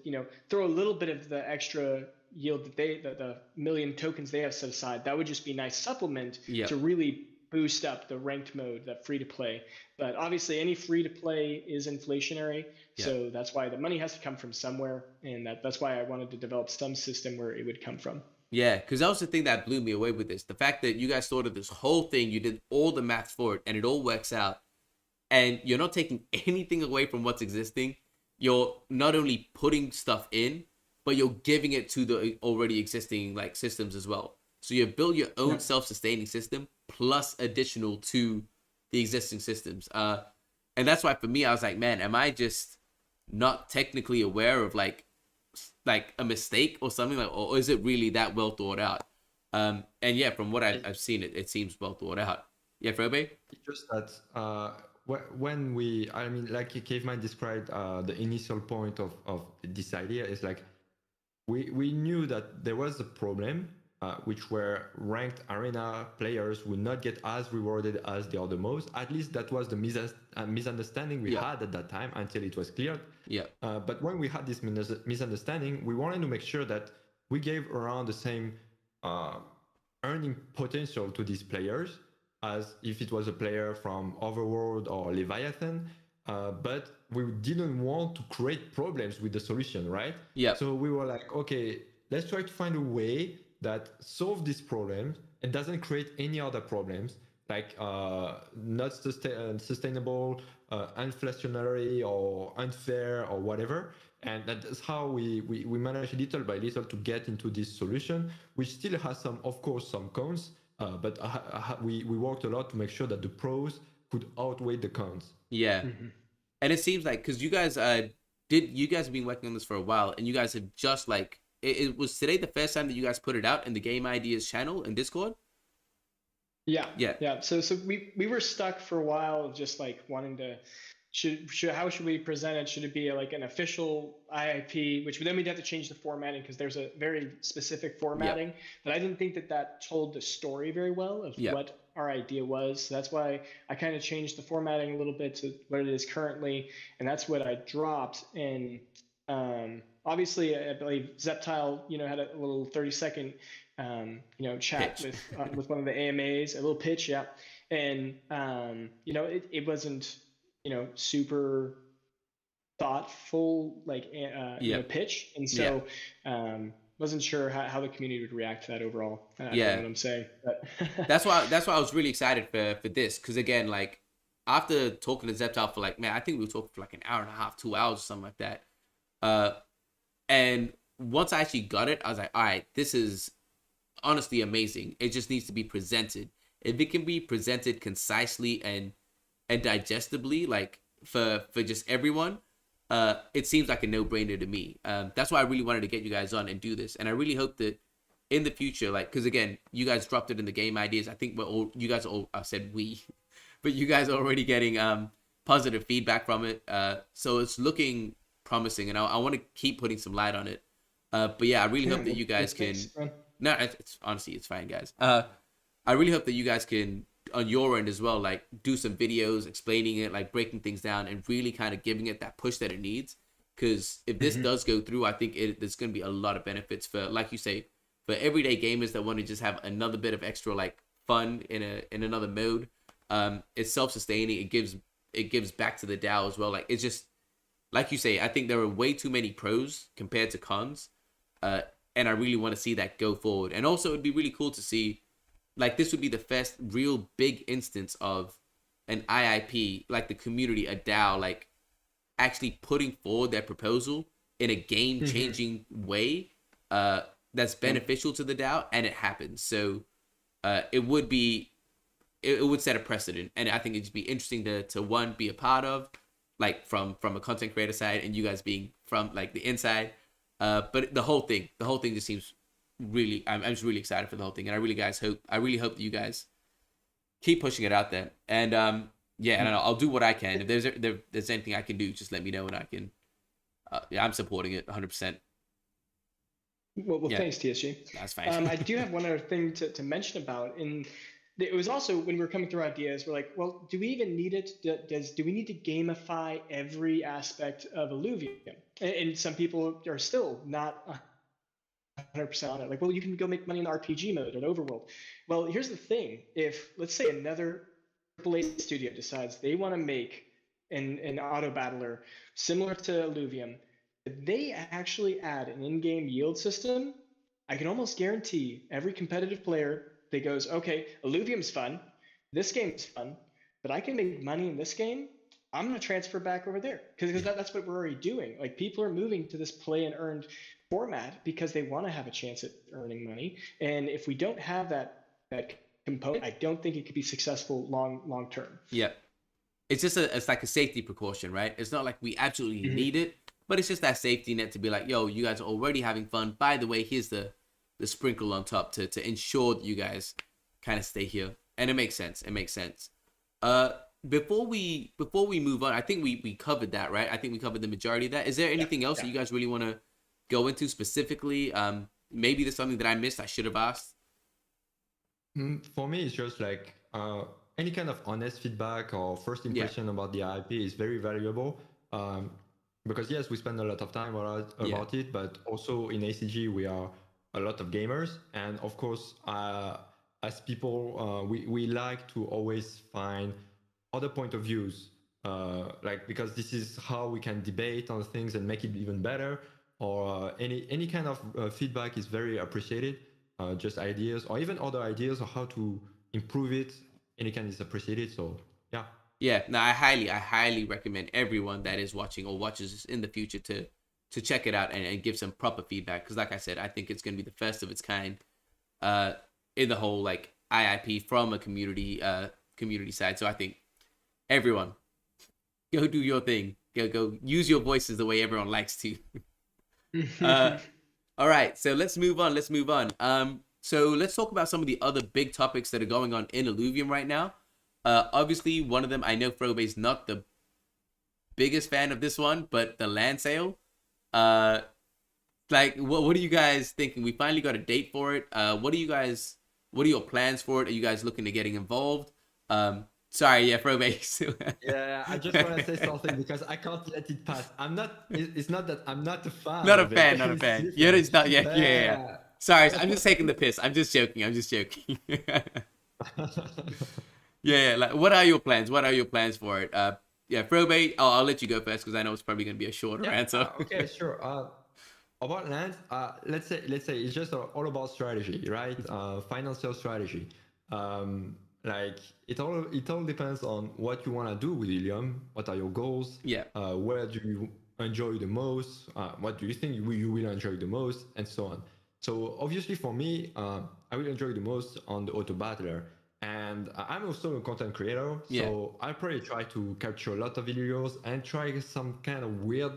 throw a little bit of the extra yield that the million tokens they have set aside, that would just be a nice supplement to really boost up the ranked mode, that free to play. But obviously any free to play is inflationary. So that's why the money has to come from somewhere. And that's why I wanted to develop some system where it would come from. Yeah, because that was the thing that blew me away with this. The fact that you guys thought of this whole thing, you did all the math for it, and it all works out. And you're not taking anything away from what's existing. You're not only putting stuff in, but you're giving it to the already existing systems as well. So you build your own self-sustaining system plus additional to the existing systems. And that's why for me, I was like, man, am I just not technically aware of like a mistake or something, or is it really that well thought out? And yeah, from what I've seen, it seems well thought out. Yeah, Frobei? It's just that when like Caveman described, the initial point of this idea is like we knew that there was a problem, which were ranked arena players would not get as rewarded as the other most. At least that was the misunderstanding we had at that time until it was cleared. But when we had this misunderstanding, we wanted to make sure that we gave around the same earning potential to these players as if it was a player from Overworld or Leviathan. But we didn't want to create problems with the solution, right? Yeah. So we were like, okay, let's try to find a way that solve this problem and doesn't create any other problems, like not sustainable, inflationary, or unfair, or whatever. And that's how we manage little by little to get into this solution, which still has some, of course, some cons, but we worked a lot to make sure that the pros could outweigh the cons. Yeah. And it seems like, because you guys you guys have been working on this for a while, and you guys have just like, it was today the first time that you guys put it out in the Game Ideas channel in Discord? Yeah. So we were stuck for a while of just like wanting to, how should we present it? Should it be like an official IIP, which then we'd have to change the formatting because there's a very specific formatting. But I didn't think that told the story very well of what our idea was. So that's why I kind of changed the formatting a little bit to what it is currently, and that's what I dropped. And obviously, I believe Zeptile, had a little 30-second, chat with one of the AMAs, a little pitch, and it wasn't, super thoughtful, like pitch, and so wasn't sure how the community would react to that overall. I don't know what I'm saying, but that's why I was really excited for this, because again, like after talking to Zeptile for like, man, I think we were talking for like an hour and a half, 2 hours or something like that. And once I actually got it, I was like, all right, this is honestly amazing. It just needs to be presented. If it can be presented concisely and digestibly, like for just everyone, it seems like a no-brainer to me. That's why I really wanted to get you guys on and do this, and I really hope that in the future, like, because again, you guys dropped it in the Game Ideas. I think you guys are all, I said we, but you guys are already getting positive feedback from it, so it's looking promising, and I want to keep putting some light on it. But yeah, I really hope that you guys can. No, it's honestly, it's fine, guys. I really hope that you guys can, on your end as well, like do some videos explaining it, like breaking things down and really kind of giving it that push that it needs. Because if this does go through, I think there's going to be a lot of benefits for, like you say, for everyday gamers that want to just have another bit of extra like fun in another mode. It's self-sustaining. It gives back to the DAO as well. Like, it's just, like you say, I think there are way too many pros compared to cons. And I really want to see that go forward. And also it'd be really cool to see, like, this would be the first real big instance of an IIP, like the community, a DAO, like actually putting forward their proposal in a game-changing way that's beneficial to the DAO, and it happens. So it would set a precedent, and I think it'd just be interesting to one, be a part of, like from a content creator side, and you guys being from like the inside. But the whole thing just seems really, I'm just really excited for the whole thing, and I really hope that you guys keep pushing it out there. And yeah, and I'll do what I can. If there's anything I can do, just let me know, and I can. Yeah, I'm supporting it 100%. Well, thanks, TSG. That's fine. I do have one other thing to mention about, and it was also when we were coming through ideas, we're like, well, do we even need it? Do we need to gamify every aspect of Illuvium? And some people are still not 100% on it. Like, well, you can go make money in the RPG mode or the overworld. Well, here's the thing. If, let's say, another AAA studio decides they want to make an auto battler similar to Illuvium, if they actually add an in-game yield system, I can almost guarantee every competitive player that goes, okay, Illuvium's fun, this game's fun, but I can make money in this game, I'm going to transfer back over there, because that's what we're already doing. Like, people are moving to this play and earned format because they want to have a chance at earning money. And if we don't have that component, I don't think it could be successful long term. Yeah, it's just it's like a safety precaution, right? It's not like we absolutely need it, but it's just that safety net to be like, yo, you guys are already having fun. By the way, here's the sprinkle on top to ensure that you guys kind of stay here. And it makes sense. Before we move on, I think we covered that, right? I think we covered the majority of that. Is there anything else that you guys really want to go into specifically? Maybe there's something that I missed I should have asked. For me, it's just like any kind of honest feedback or first impression about the IP is very valuable. Because yes, we spend a lot of time about it, but also in ACG we are a lot of gamers, and of course, as people, we like to always find other point of views, like, because this is how we can debate on things and make it even better. or any kind of feedback is very appreciated. Just ideas or even other ideas of how to improve it, any kind is appreciated. So yeah. Yeah, no, I highly recommend everyone that is watching or watches this in the future to check it out and give some proper feedback. Because like I said, I think it's going to be the first of its kind in the whole like IIP from a community side. So I think everyone go do your thing. Go use your voices the way everyone likes to. All right, so let's move on. So let's talk about some of the other big topics that are going on in Illuvium right now. Obviously, one of them, I know Frobei's not the biggest fan of this one, but the land sale. Like, what are you guys thinking? We finally got a date for it. What are your plans for it? Are you guys looking to getting involved? Sorry, yeah, Frobei. Yeah, I just want to say something because I can't let it pass. It's not that I'm not a fan. Not a fan. Yeah, it's not. Yeah. Sorry, I'm just taking the piss. I'm just joking. Yeah. Like, what are your plans? What are your plans for it? Yeah, Frobei, I'll let you go first because I know it's probably going to be a shorter answer. Okay, sure. About land, let's say it's just all about strategy, right? Financial strategy. Like it all depends on what you want to do with Illuvium. What are your goals? Yeah. Where do you enjoy the most? What do you think you will enjoy the most, and so on. So obviously for me, I will enjoy the most on the auto battler. And I'm also a content creator, so I'll probably try to capture a lot of videos and try some kind of weird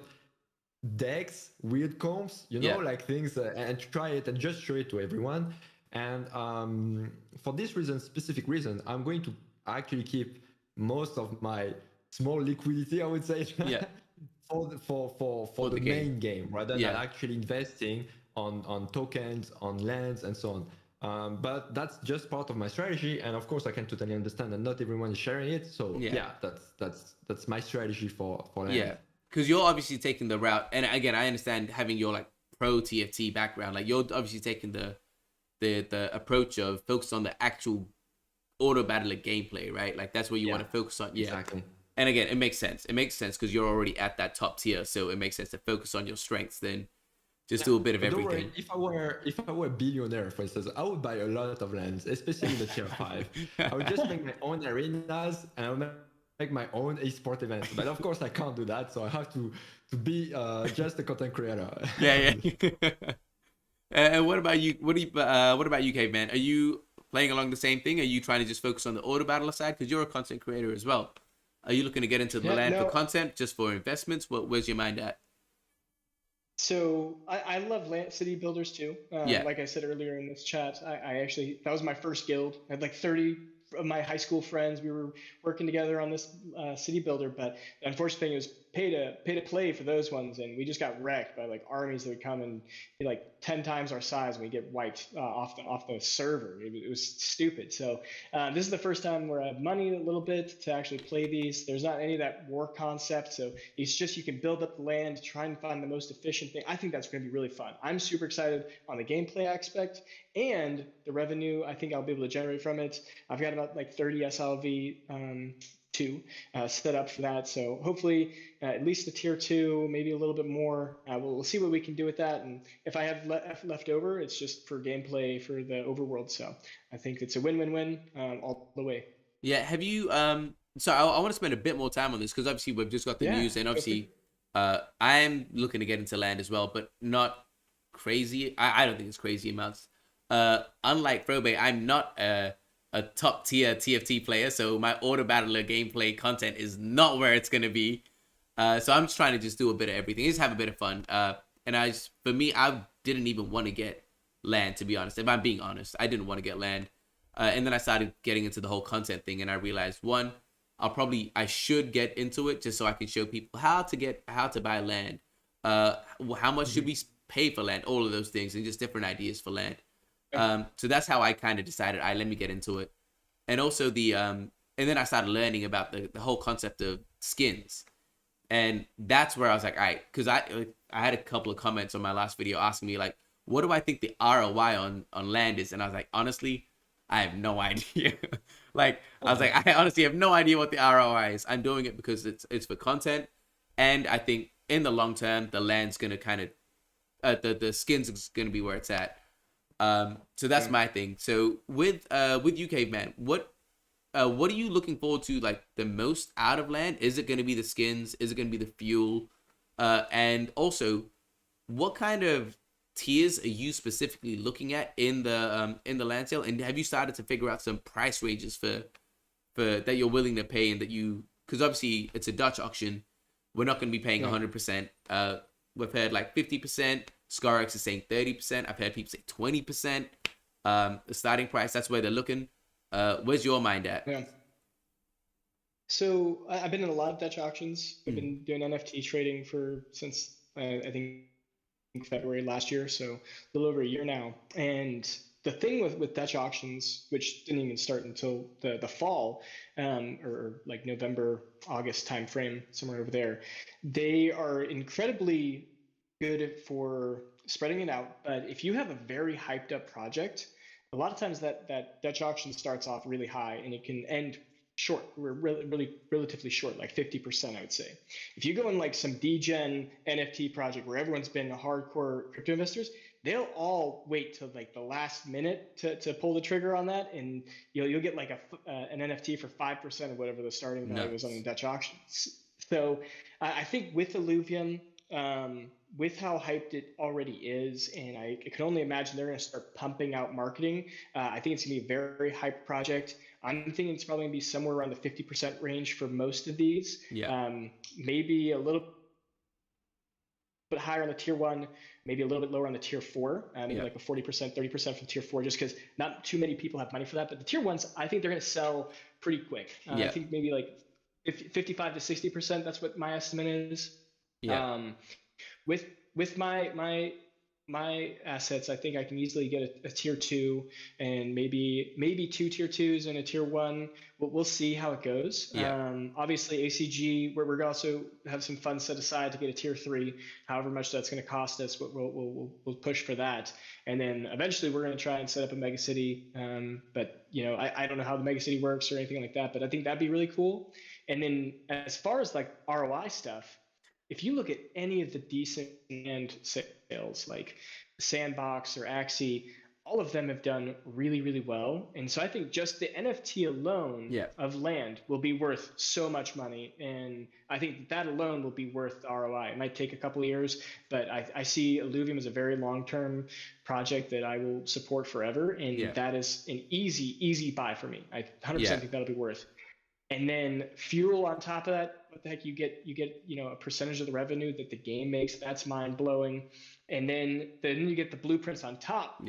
decks, weird comps, like things, and try it and just show it to everyone. And for this specific reason, I'm going to actually keep most of my small liquidity, I would say, for the main game, rather than actually investing on tokens, on lands, and so on. But that's just part of my strategy, and of course I can totally understand that not everyone is sharing it. So that's my strategy for land. Yeah, because you're obviously taking the route, and again I understand having your like pro TFT background, like you're obviously taking the approach of focus on the actual auto battler gameplay, right? Like that's what you want to focus on. Yeah, exactly. And again, it makes sense because you're already at that top tier, so it makes sense to focus on your strengths then. Just do a bit of everything. Worry, if I were a billionaire, for instance, I would buy a lot of lands, especially in the tier 5. I would just make my own arenas and I would make my own esport events. But of course, I can't do that, so I have to be just a content creator. Yeah. And what about you? What about you, Caveman? Are you playing along the same thing? Are you trying to just focus on the auto battler side? Because you're a content creator as well. Are you looking to get into the land for content, just for investments? Where's your mind at? So I love land city builders too. Like I said earlier in this chat, I actually, that was my first guild. I had like 30 of my high school friends. We were working together on this city builder, but the unfortunate thing was pay to play for those ones, and we just got wrecked by like armies that would come and be like 10 times our size, and we get wiped off the server. It was stupid. So this is the first time where I have money a little bit to actually play these. There's not any of that war concept, so it's just you can build up the land, try and find the most efficient thing. I think that's going to be really fun. I'm super excited on the gameplay aspect and the revenue I think I'll be able to generate from it. I've got about like 30 SLV set up for that, so hopefully at least the tier 2, maybe a little bit more. We'll see what we can do with that, and if I have left over, it's just for gameplay for the overworld. So I think it's a win-win-win all the way. Yeah, have you so I want to spend a bit more time on this because obviously we've just got the news, and obviously I'm looking to get into land as well, but not crazy. I don't think it's crazy amounts. Unlike Frobei, I'm not a top tier TFT player, so my auto battler gameplay content is not where it's gonna be. So I'm just trying to just do a bit of everything, just have a bit of fun. And I didn't even want to get land, to be honest. If I'm being honest, I didn't want to get land. And then I started getting into the whole content thing, and I realized one, I should get into it just so I can show people how to buy land, how much should we pay for land, all of those things, and just different ideas for land. So that's how I kind of decided, let me get into it. And also and then I started learning about the whole concept of skins. And that's where I was like, all right, because I had a couple of comments on my last video asking me like, what do I think the ROI on land is? And I was like, honestly, I have no idea. I was like, I honestly have no idea what the ROI is. I'm doing it because it's for content. And I think in the long term, the land's going to kind of the skins is going to be where it's at. So that's my thing. So with you, Caveman, what are you looking forward to like the most out of land? Is it going to be the skins? Is it going to be the fuel? And also, what kind of tiers are you specifically looking at in the land sale? And have you started to figure out some price ranges for that you're willing to pay, and that you, because obviously it's a Dutch auction, we're not going to be paying 100%. We've heard like 50%. Scarex is saying 30%. I've heard people say 20%. The starting price, that's where they're looking. Where's your mind at? Yeah. So I've been in a lot of Dutch auctions. I've been doing NFT trading since I think February last year, so a little over a year now. And the thing with Dutch auctions, which didn't even start until the fall, or like November, August timeframe, somewhere over there, they are incredibly good for spreading it out. But if you have a very hyped up project, a lot of times that Dutch auction starts off really high and it can end short. We're really relatively short, like 50%, I would say. If you go in like some degen NFT project where everyone's been hardcore crypto investors, they'll all wait till like the last minute to pull the trigger on that, and you'll get like an NFT for 5% of whatever the starting value was on the Dutch auctions. So I think with Illuvium, with how hyped it already is, and I can only imagine they're going to start pumping out marketing. I think it's going to be a very hyped project. I'm thinking it's probably going to be somewhere around the 50% range for most of these. Maybe a little bit higher on the tier 1, maybe a little bit lower on the tier 4, maybe like a 40%, 30% from tier 4, just because not too many people have money for that. But the tier 1s, I think they're going to sell pretty quick. I think maybe like 55 to 60%. That's what my estimate is. With my assets, I think I can easily get a tier 2 and maybe 2 tier 2s and a tier 1. We'll see how it goes. Obviously ACG, we're gonna also have some funds set aside to get a tier 3. However much that's going to cost us, we'll push for that. And then eventually we're going to try and set up a mega city. But I don't know how the mega city works or anything like that, but I think that'd be really cool. And then as far as like ROI stuff, if you look at any of the decent land sales like Sandbox or Axie, all of them have done really, really well. And so I think just the NFT alone of land will be worth so much money. And I think that alone will be worth the ROI. It might take a couple of years, but I see Illuvium as a very long-term project that I will support forever. And that is an easy buy for me. I 100% think that'll be worth. And then fuel on top of that, what the heck, you get a percentage of the revenue that the game makes. That's mind blowing. And then you get the blueprints on top.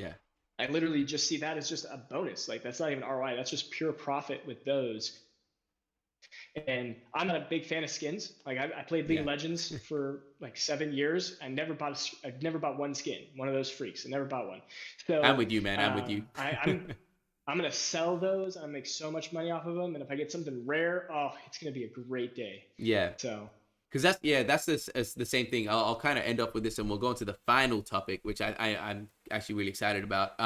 I literally just see that as just a bonus. Like that's not even ROI. That's just pure profit with those. And I'm not a big fan of skins. Like I played League of Legends for like 7 years. I've never bought one skin. One of those freaks. I never bought one. So I'm with you, man. I'm with you. I'm going to sell those. I'm going to make so much money off of them. And if I get something rare, it's going to be a great day. So, because that's the same thing. I'll kind of end up with this, and we'll go into the final topic, which I'm actually really excited about.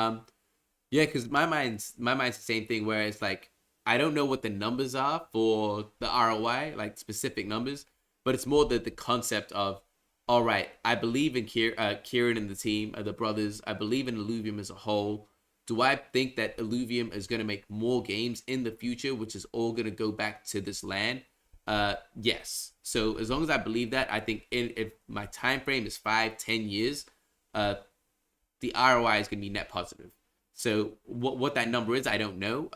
Because my mind's the same thing, where it's like, I don't know what the numbers are for the ROI, like specific numbers, but it's more the concept of, all right, I believe in Kieran and the team, the brothers. I believe in Illuvium as a whole. Do I think that Illuvium is going to make more games in the future, which is all going to go back to this land? Yes. So as long as I believe that, I think if my time frame is 5-10 years, the ROI is going to be net positive. So what that number is, I don't know.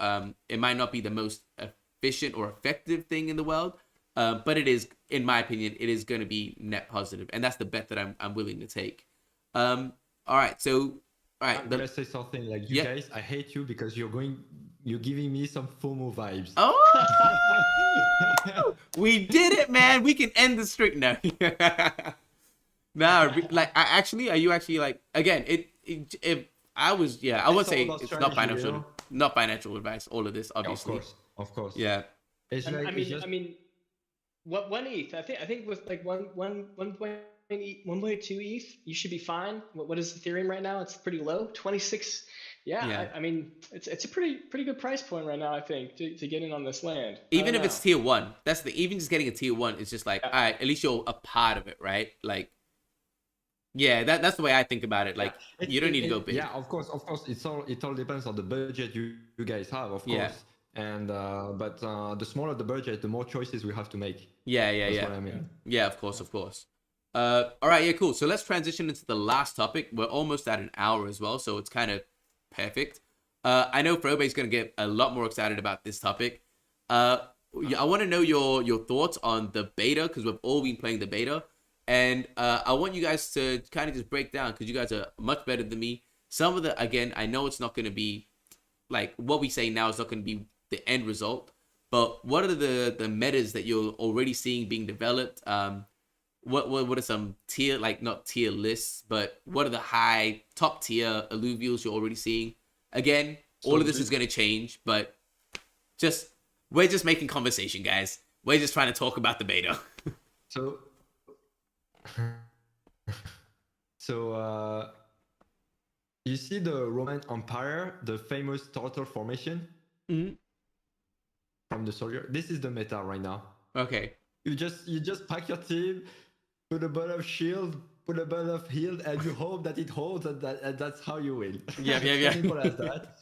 It might not be the most efficient or effective thing in the world, but it is, in my opinion, it is going to be net positive, and that's the bet that I'm willing to take. All right, so. All right, I'm gonna say something like, you guys, I hate you because you're giving me some FOMO vibes. Oh, we did it, man. We can end the streak now. Like, are you actually like, again, if I was, I would say it's not financial, not financial advice. All of this, obviously. Of course. Yeah. I mean, what 1 ETH? I think with like 1.2 ETH, you should be fine. What is Ethereum right now? It's pretty low, 26. I mean, it's a pretty good price point right now, I think, to get in on this land. Even if it's tier 1, even just getting a tier 1 is just like, all right, at least you're a part of it, right? Like, Yeah, that's the way I think about it. Like, Yeah, you don't need to go big. yeah, of course, it all depends on the budget you guys have, of Yeah. course. And but the smaller the budget, the more choices we have to make. Yeah, yeah, That's yeah. what I mean. Yeah, of course, of course. All right, yeah, cool. So let's transition into the last topic. We're almost at an hour as well, so it's kind of perfect. I know Frobei's gonna get a lot more excited about this topic. I want to know your thoughts on the beta, because we've all been playing the beta, and I want you guys to kind of just break down, because you guys are much better than me. Some of the, again, I know it's not going to be like what we say now is not going to be the end result, but what are the metas that you're already seeing being developed? What are some tier, like not tier lists, but what are the high top tier alluvials you're already seeing? Again, all of this is going to change, but we're just making conversation, guys. We're just trying to talk about the beta. So, so you see the Roman Empire, the famous turtle formation from the soldier. This is the meta right now. Okay. You just pack your team, put a bunch of shield, put a bunch of heal, and you hope that it holds, and that's how you win. Yeah. As simple as that.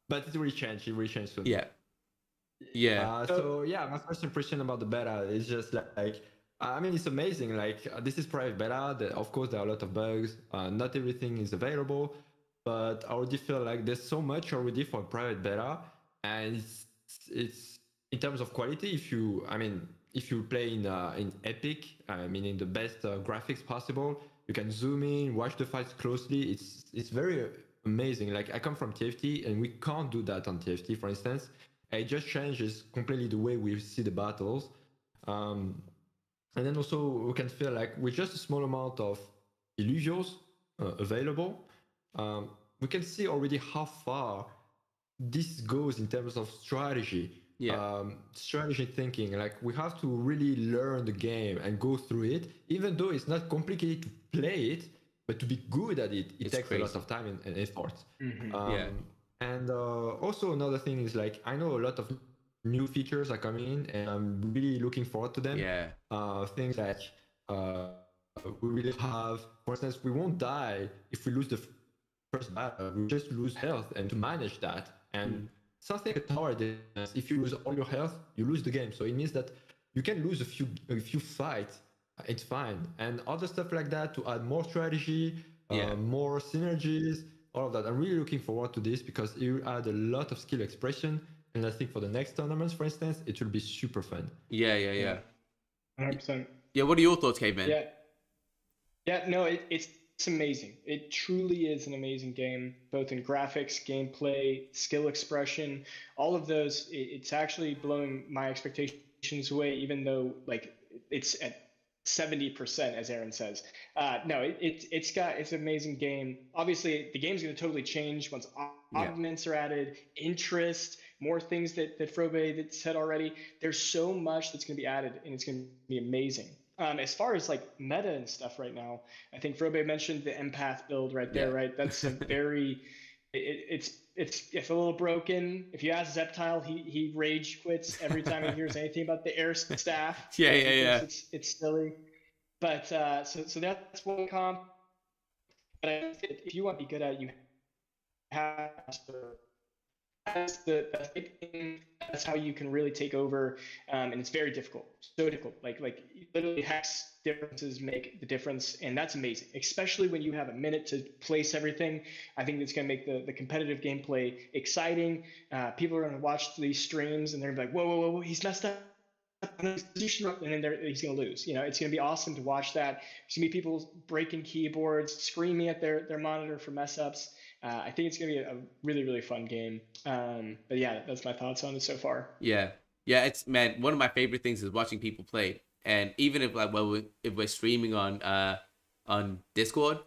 But it will change. It will change soon. Yeah. Yeah. So yeah, my first impression about the beta is just like I mean, it's amazing. Like this is private beta. Of course, there are a lot of bugs. Not everything is available, but I already feel like there's so much already for private beta, and it's in terms of quality. If you play in Epic, meaning the best graphics possible, you can zoom in, watch the fights closely. It's very amazing. Like I come from TFT, and we can't do that on TFT, for instance. It just changes completely the way we see the battles. And then also we can feel like with just a small amount of illusions available, we can see already how far this goes in terms of strategy. Strategy thinking. Like we have to really learn the game and go through it, even though it's not complicated to play it, but to be good at it, it takes crazy. A lot of time and effort. And also another thing is like I know a lot of new features are coming in, and I'm really looking forward to them. Things like we will have, for instance, we won't die if we lose the first battle. We just lose health, and to manage that, and something like a tower defense, if you lose all your health, you lose the game. So it means that you can lose a few fights. It's fine, and other stuff like that to add more strategy, more synergies. All of that. I'm really looking forward to this because it will add a lot of skill expression, and I think for the next tournaments, for instance, it will be super fun. Yeah. 100%. Yeah, what are your thoughts, Caveman? No, it's amazing. It truly is an amazing game, both in graphics, gameplay, skill expression, all of those. It's actually blowing my expectations away, even though like it's at 70%, as Aaron says. No, it's an amazing game. Obviously, the game's going to totally change once augments are added, interest, more things that Frobei that said already. There's so much that's going to be added, and it's going to be amazing. As far as like meta and stuff right now, I think Frobei mentioned the empath build right there, right? That's a very it's a little broken. If you ask Zeptile, he rage quits every time he hears anything about the air staff. Yeah. It's silly, but so that's one comp. But if you want to be good at it, you have to. That's the big thing. That's how you can really take over, and it's very difficult. So difficult. Like literally hex differences make the difference, and that's amazing. Especially when you have a minute to place everything. I think it's going to make the competitive gameplay exciting. People are going to watch these streams, and they're going to be like, whoa, he's messed up. And then he's going to lose. It's going to be awesome to watch that. There's going to be people breaking keyboards, screaming at their monitor for mess ups. I think it's going to be a really, really fun game. But yeah, that's my thoughts on it so far. Yeah. It's, man, one of my favorite things is watching people play. And even if if we're streaming on Discord,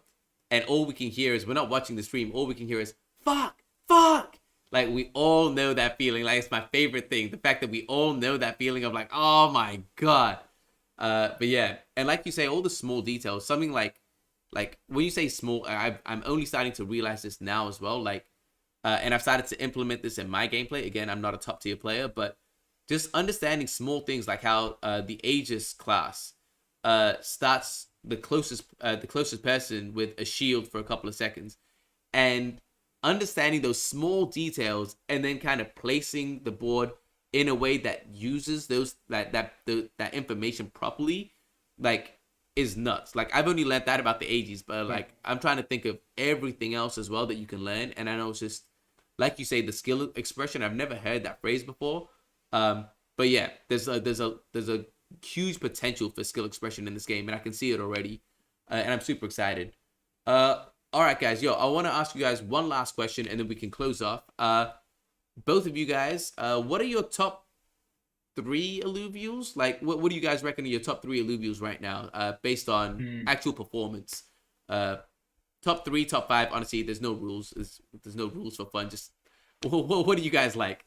and all we can hear is, we're not watching the stream, all we can hear is fuck. Like, we all know that feeling. Like, it's my favorite thing, the fact that we all know that feeling of like, oh my god. But yeah, and like you say, all the small details, something like when you say small, I'm only starting to realize this now as well. Like, and I've started to implement this in my gameplay. Again, I'm not a top tier player, but just understanding small things like how the Aegis class starts the closest person with a shield for a couple of seconds, and understanding those small details and then kind of placing the board in a way that uses that information properly, like, is nuts. Like, I've only learned that about the AGs, but like I'm trying to think of everything else as well that you can learn. And I know it's just like you say, the skill expression. I've never heard that phrase before. But yeah, there's a huge potential for skill expression in this game, and I can see it already, and I'm super excited. All right, guys, I want to ask you guys one last question, and then we can close off. Both of you guys, what are your top 3 Illuvials? Like, what do you guys reckon are your top 3 Illuvials right now, based on actual performance? Top 3, top 5. Honestly, there's no rules. There's no rules for fun. Just what do you guys like?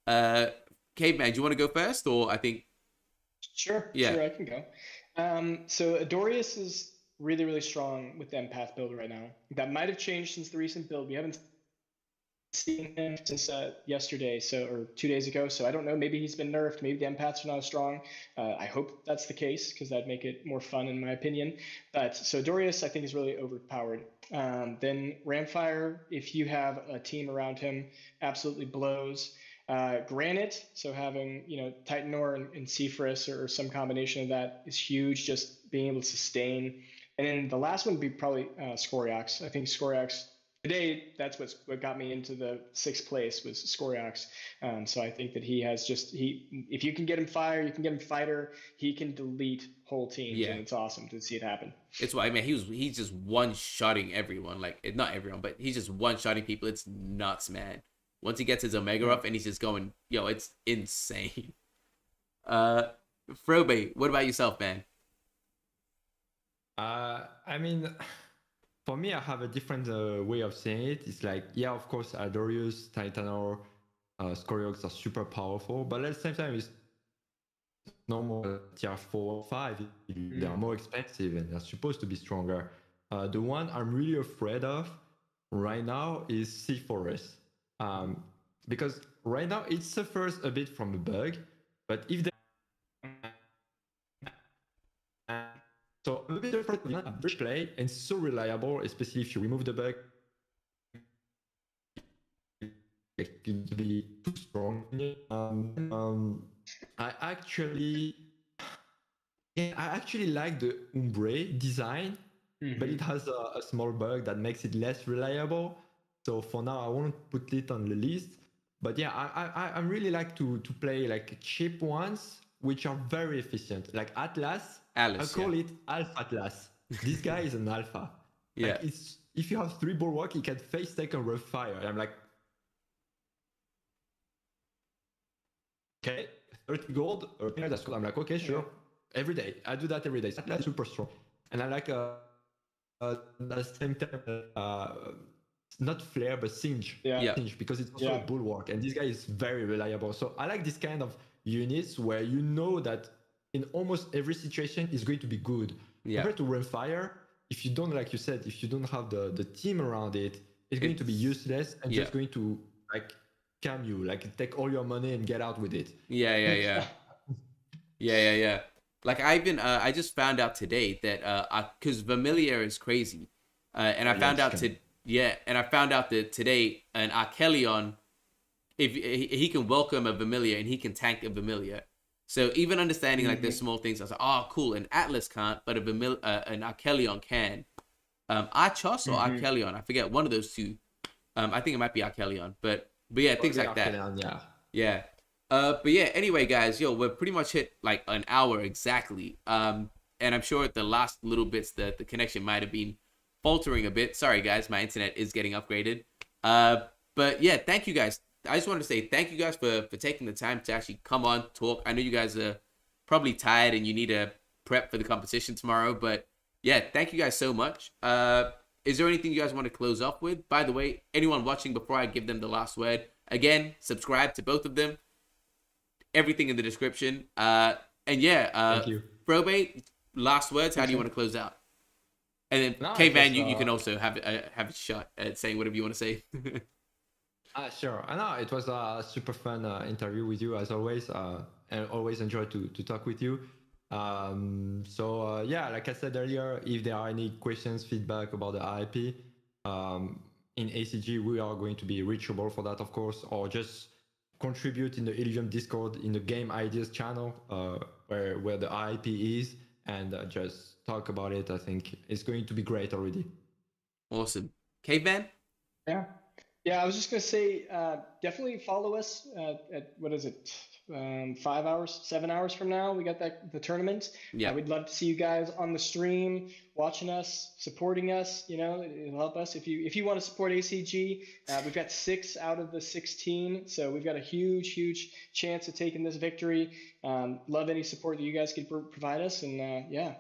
Caveman, do you want to go first, or I think? Sure, Yeah. sure, I can go. So Adorius is really, really strong with the empath build right now. That might have changed since the recent build. We haven't seen him since yesterday, or 2 days ago. So I don't know. Maybe he's been nerfed. Maybe the empaths are not as strong. I hope that's the case, because that'd make it more fun, in my opinion. But so Dorius, I think, is really overpowered. Then Ramfire, if you have a team around him, absolutely blows. Granite, so having Titanor and Sephirus or some combination of that is huge. Just being able to sustain. And then the last one would be probably Scoriox. I think Scoriox today, that's what got me into the 6th place was Scoriox. So I think that he has if you can get him fire, you can get him fighter, he can delete whole teams, and it's awesome to see it happen. It's why, I mean, he's just one-shotting everyone. Like, not everyone, but he's just one-shotting people. It's nuts, man. Once he gets his Omega up and he's just going, it's insane. Frobei, what about yourself, man? I mean, for me, I have a different way of saying it. It's like, yeah, of course, Ardorius, Titanor, Scoriox are super powerful, but at the same time, it's normal tier 4 or 5. They are more expensive and they're supposed to be stronger. The one I'm really afraid of right now is Sephirus. Because right now it suffers a bit from a bug, but if they so I'm a bit afraid of bridge play, and so reliable, especially if you remove the bug. It can be too strong. I actually like the Umbre design, but it has a small bug that makes it less reliable. So for now, I won't put it on the list. But yeah, I really like to play like cheap ones, which are very efficient. Like Atlas, I call it Alpha Atlas. This guy is an alpha. Yeah. Like if you have 3 bulwark, he can face take and rough fire. And I'm like, okay, 30 gold. That's cool. I'm like, okay, sure. Every day, I do that every day. That's super strong. And I like at the same time, not flare but singe. Singe, because it's also a bulwark, and this guy is very reliable. So I like this kind of units where you know that in almost every situation is going to be good. Compared to Rimfire, if you don't, like you said, if you don't have the team around it, it's going to be useless and just going to like scam you, like take all your money and get out with it. Yeah. Like I just found out today that because Vermilion is crazy, and I found out that today an Archelion, if he can welcome a Vermilion and he can tank a Vermilion. So even understanding like the small things, I was like, oh cool, an Atlas can't, but an Archelion can. Archos or Archelion, I forget, one of those two. I think it might be Archelion, but yeah, things like Archelion, that. Yeah. But yeah, anyway, guys, we're pretty much hit like an hour exactly. And I'm sure at the last little bits that the connection might have been faltering a bit. Sorry, guys, my internet is getting upgraded. But yeah, thank you guys. I just wanted to say thank you guys for taking the time to actually come on, talk. I know you guys are probably tired and you need to prep for the competition tomorrow, but yeah, thank you guys so much. Is there anything you guys want to close off with? By the way, anyone watching, before I give them the last word, again, subscribe to both of them. Everything in the description. And yeah, thank you. Frobei, last words. How do you want to close out? And then Caveman, you can also have a shot at saying whatever you want to say. Sure. I know it was a super fun interview with you as always, and always enjoy to talk with you. Yeah, like I said earlier, if there are any questions, feedback about the IIP, in ACG, we are going to be reachable for that, of course, or just contribute in the Illuvium Discord in the game ideas channel, where the IIP is, and just talk about it. I think it's going to be great already. Awesome. Caveman? Yeah. Yeah, I was just gonna say, definitely follow us at what is it, 5 hours, 7 hours from now. We got the tournament. Yeah. We'd love to see you guys on the stream, watching us, supporting us. You know, it'll help us if you want to support ACG. We've got 6 out of the 16, so we've got a huge chance of taking this victory. Love any support that you guys could provide us, and yeah.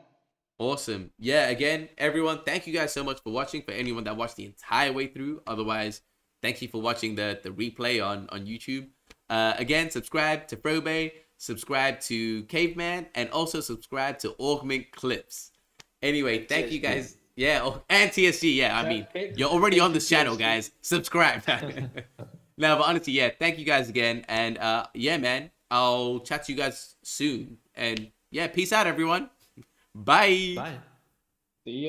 Awesome. Yeah, again, everyone, thank you guys so much for watching. For anyone that watched the entire way through. Otherwise, thank you for watching the replay on YouTube. Again, subscribe to Frobei, subscribe to Caveman, and also subscribe to Augment Clips. Anyway, thank you guys. Yeah, and TSG. Yeah, I mean, you're already on this channel, guys. Subscribe. No, but honestly, yeah, thank you guys again. And yeah, man, I'll chat to you guys soon. And yeah, peace out, everyone. Bye. Bye. See ya.